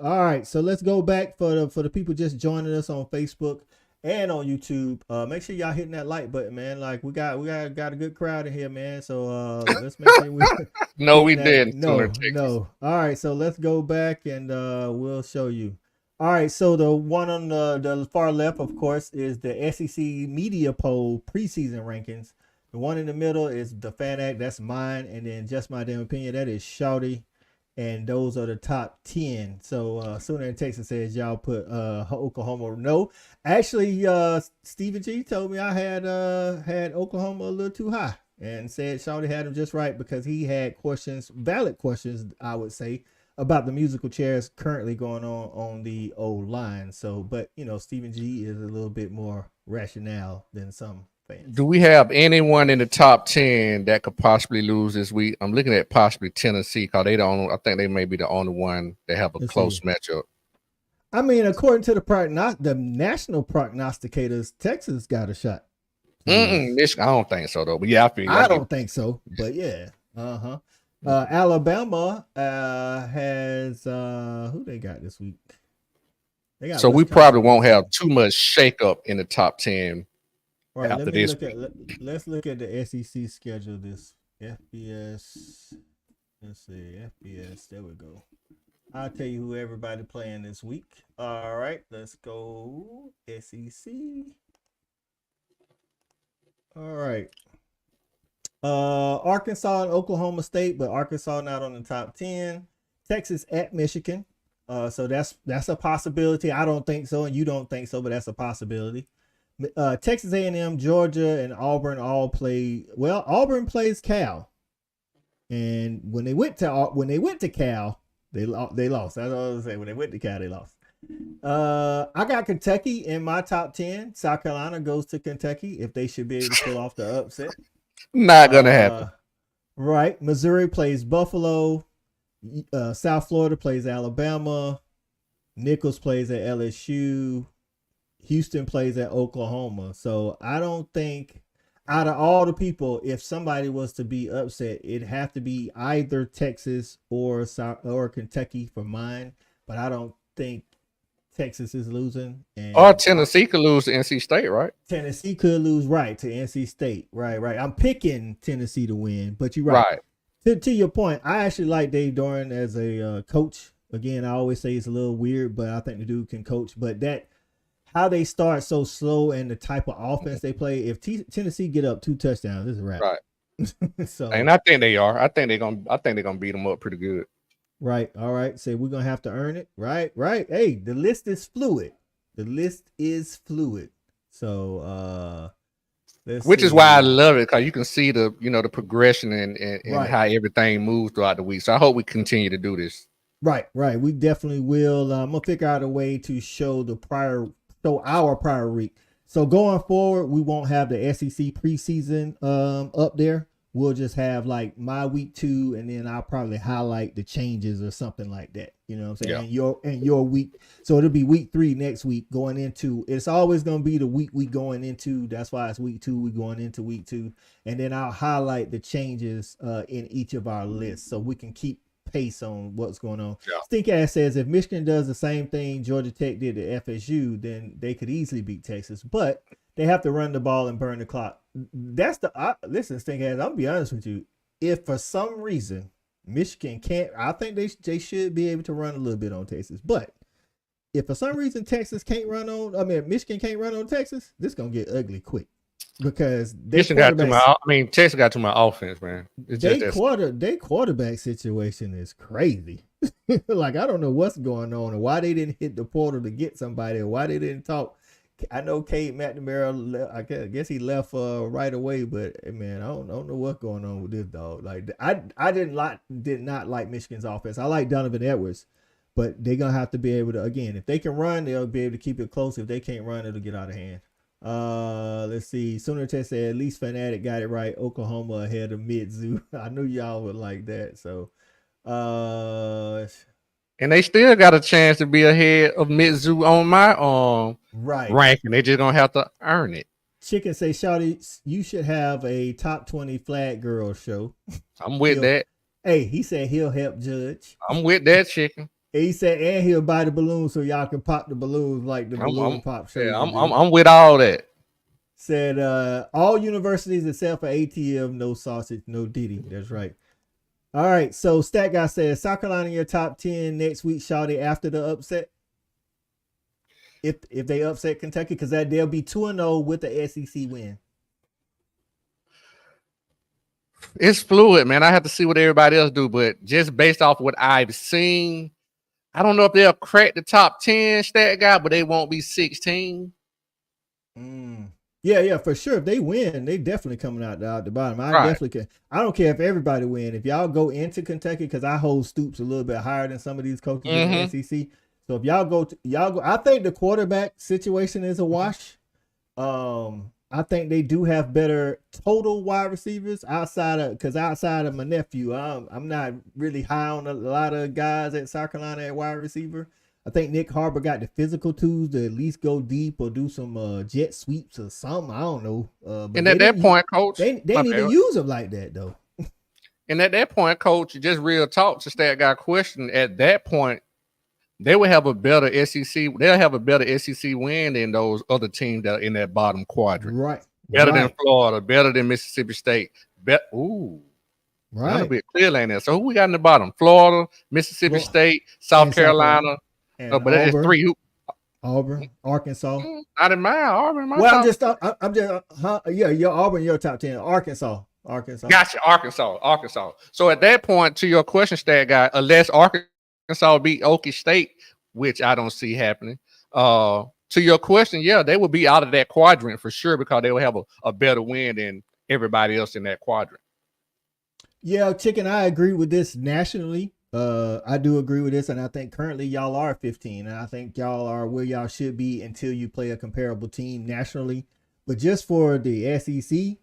All right, so let's go back for the people just joining us on Facebook and on YouTube. Make sure y'all hitting that like button, man. Like we got a good crowd in here, man. So let's make sure we No, we didn't. No. All right, so let's go back and we'll show you. All right, so the one on the far left, of course, is the SEC media poll preseason rankings. The one in the middle is the Fan Act, that's mine, and then Just My Damn Opinion, that is Shawty. And those are the top 10. So Sooner in Texas says y'all put Oklahoma. No, actually, Stephen G told me I had Oklahoma a little too high, and said Shawty had him just right because he had valid questions, I would say, about the musical chairs currently going on the old line. So, but Stephen G is a little bit more rationale than some fans. Do we have anyone in the top 10 that could possibly lose this week? I'm looking at possibly Tennessee because I think they may be the only one that have a close matchup. I mean, according to the national prognosticators, Texas got a shot. I don't think so though. But yeah, I don't think so. But yeah, Alabama has who they got this week? So we probably won't have too much shakeup in the top 10. Right, let's look at the SEC schedule this FBS. Let's see. FBS. There we go. I'll tell you who everybody playing this week. All right, let's go SEC. All right. Arkansas and Oklahoma State, but Arkansas not on the top 10. Texas at Michigan. So that's a possibility. I don't think so, and you don't think so, but that's a possibility. Texas A&M, Georgia, and Auburn all play. Well, Auburn plays Cal, and when they went to Cal, they lost. That's all I was saying. When they went to Cal, they lost. I got Kentucky in my top 10. South Carolina goes to Kentucky if they should be able to pull off the upset. Not gonna happen. Right. Missouri plays Buffalo. South Florida plays Alabama. Nichols plays at LSU. Houston plays at Oklahoma. So I don't think out of all the people, if somebody was to be upset, it'd have to be either Texas or Kentucky for mine. But I don't think Texas is losing. Or Tennessee could lose to NC State, right? Tennessee could lose, right, to NC State. Right. I'm picking Tennessee to win, but you're right. To your point, I actually like Dave Doeren as a coach. Again, I always say it's a little weird, but I think the dude can coach. But how they start so slow and the type of offense they play, if Tennessee get up 2 touchdowns, this is a wrap. Right. So, and I think they are. I think they're gonna beat them up pretty good. Right. All right. So we're gonna have to earn it. Right. Hey, the list is fluid. So which is why I love it, because you can see the progression and right. how everything moves throughout the week. So I hope we continue to do this. Right. We definitely will. I'm gonna figure out a way to show our prior week. So going forward, we won't have the SEC preseason up there. We'll just have like my week 2, and then I'll probably highlight the changes or something like that. You know what I'm saying? Yeah. And your week. So it'll be week 3 next week going into. It's always going to be the week we going into. That's why it's week 2. We going into week 2, and then I'll highlight the changes in each of our lists so we can keep pace on what's going on. Yeah. Stink Ass says if Michigan does the same thing Georgia Tech did to FSU, then they could easily beat Texas, but they have to run the ball and burn the clock. Listen, Stink Ass, I'm gonna be honest with you. If for some reason Michigan can't, I think they should be able to run a little bit on Texas. But if for some reason Michigan can't run on Texas, this gonna get ugly quick. Because Texas got too much offense, man. Their quarterback situation is crazy. Like, I don't know what's going on, or why they didn't hit the portal to get somebody, or why they didn't talk. I know Cade McNamara, I guess he left right away, but man, I don't know what's going on with this dog. Like, I did not like Michigan's offense. I like Donovan Edwards, but they're gonna have to be able to, again, if they can run, they'll be able to keep it close. If they can't run, it'll get out of hand. Let's see. Sooner Test said at least Fanatic got it right. Oklahoma ahead of Mizzou. I knew y'all would like that. So, and they still got a chance to be ahead of Mizzou on my ranking. They just gonna have to earn it. Chicken say, Shawty, you should have a top 20 flag girl show. I'm with that. Hey, he said he'll help judge. I'm with that, Chicken. He said, and he'll buy the balloons so y'all can pop the balloons like the balloon pop show. Yeah, I'm with all that. Said all universities except for ATM, no sausage, no Diddy. That's right. All right, so Stat Guy says South Carolina in your top 10 next week, Shawty, after the upset. If they upset Kentucky, because they'll be 2-0 with the SEC win. It's fluid, man. I have to see what everybody else do, but just based off what I've seen, I don't know if they'll crack the top 10, Stat Guy, but they won't be 16. Yeah, for sure. If they win, they definitely coming out the bottom. Definitely can. I don't care if everybody win. If y'all go into Kentucky, because I hold Stoops a little bit higher than some of these coaches in the SEC. So if y'all go, I think the quarterback situation is a wash. I think they do have better total wide receivers outside of my nephew. I'm not really high on a lot of guys at South Carolina at wide receiver. I think Nick Harbor got the physical tools to at least go deep or do some jet sweeps or something. I don't know. And at that point, Coach, they didn't even use them like that though. And at that point, Coach, just real talk to Stat Guy question. At that point, they will have a better SEC. They'll have a better SEC win than those other teams that are in that bottom quadrant. Right. Better than Florida. Better than Mississippi State. Right. Vanderbilt clearly ain't there. So who we got in the bottom? Florida, Mississippi State, South Carolina. And But that is Auburn, 3. Who? Auburn, Arkansas. Not in mine. Auburn. Well, I'm just, yeah, your Auburn, your top 10. Arkansas. Gotcha. Arkansas. So at that point, to your question, stat guy, unless Arkansas beat Okie State, which I don't see happening. To your question, yeah, they will be out of that quadrant for sure because they will have a better win than everybody else in that quadrant. Yeah, Chicken, I agree with this nationally. I do agree with this, and I think currently y'all are 15, and I think y'all are where y'all should be until you play a comparable team nationally. But just for the SEC,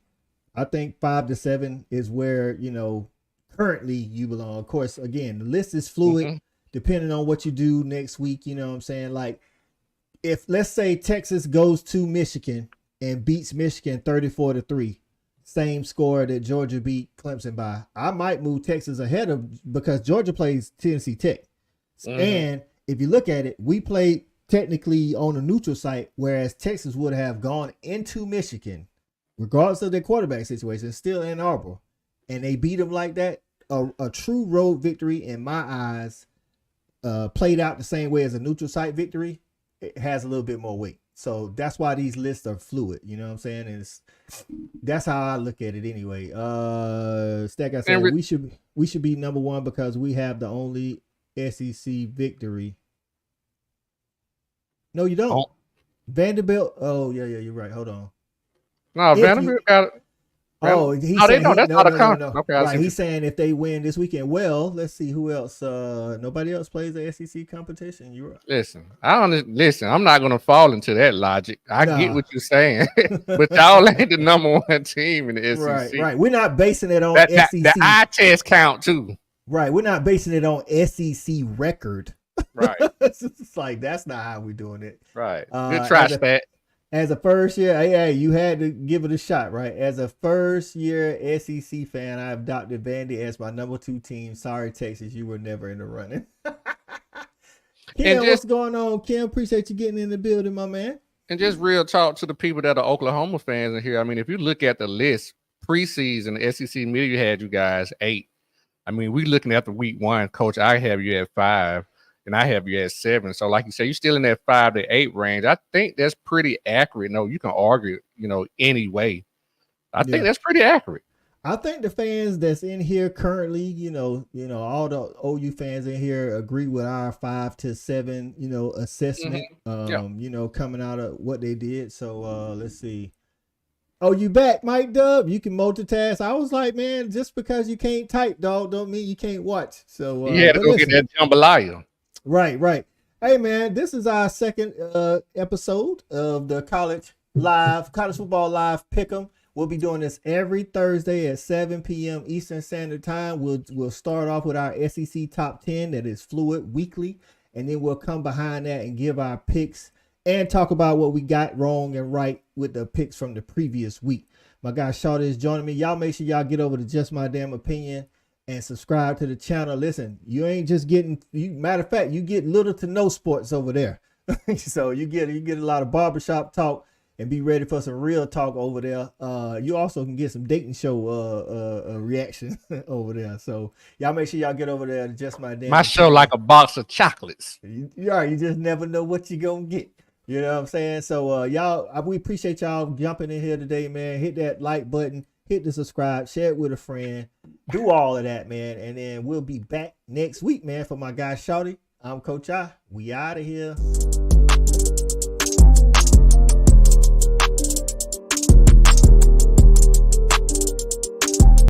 I think 5 to 7 is where, you know, currently you belong. Of course, again, the list is fluid depending on what you do next week. You know what I'm saying? Like, if let's say Texas goes to Michigan and beats Michigan 34-3, same score that Georgia beat Clemson by, I might move Texas ahead of, because Georgia plays Tennessee Tech. And if you look at it, we played technically on a neutral site, whereas Texas would have gone into Michigan, regardless of their quarterback situation, still Ann Arbor, and they beat them like that. A true road victory, in my eyes, played out the same way as a neutral site victory. It has a little bit more weight. So that's why these lists are fluid. You know what I'm saying? And that's how I look at it anyway. Stack, I said we should be number 1 because we have the only SEC victory. No, you don't. Vanderbilt. Oh, yeah, you're right. Hold on. No, Vanderbilt got it. Oh, they know that's not a conference. Okay, right, he's saying if they win this weekend. Well, let's see who else. Nobody else plays the SEC competition. You're right. Listen, I'm not gonna fall into that logic. I get what you're saying, but y'all ain't the number 1 team in the SEC. Right. We're not basing it on SEC. The eye test count too. Right. We're not basing it on SEC record. Right. It's like that's not how we're doing it. Right. Good try, Spat. As a first year, hey, you had to give it a shot, right? As a first year SEC fan, I adopted Vandy as my number 2 team. Sorry, Texas, you were never in the running. Kim, what's going on? Kim, appreciate you getting in the building, my man. And just real talk to the people that are Oklahoma fans in here. I mean, if you look at the list, preseason, the SEC media had you guys 8. I mean, we looking at the week 1, Coach. I have you at 5. And I have you at 7. So like you say, you're still in that 5 to 8 range. I think that's pretty accurate. No, you can argue, any way. I think that's pretty accurate. I think the fans that's in here currently, all the OU fans in here agree with our 5 to 7, assessment, coming out of what they did. So let's see. Oh, you back, Mike Dub? You can multitask. I was like, man, just because you can't type, dog, don't mean you can't watch. So you had to go get that jambalaya. Right. Hey, man, this is our second episode of the College Football Live Pick'em. We'll be doing this every Thursday at 7 p.m. Eastern Standard Time. We'll start off with our SEC Top 10 that is fluid weekly, and then we'll come behind that and give our picks and talk about what we got wrong and right with the picks from the previous week. My guy Shawty is joining me. Y'all make sure y'all get over to Just My Damn Opinion and subscribe to the channel. Listen, you ain't just getting, matter of fact, you get little to no sports over there. So you get a lot of barbershop talk and be ready for some real talk over there. You also can get some dating show reaction over there. So y'all make sure y'all get over there to Just My Damn. My show like a box of chocolates. You just never know what you're gonna get. You know what I'm saying? So y'all, we appreciate y'all jumping in here today, man. Hit that like button. Hit the subscribe, share it with a friend, do all of that, man. And then we'll be back next week, man. For my guy Shawty, I'm Coach I. We out of here.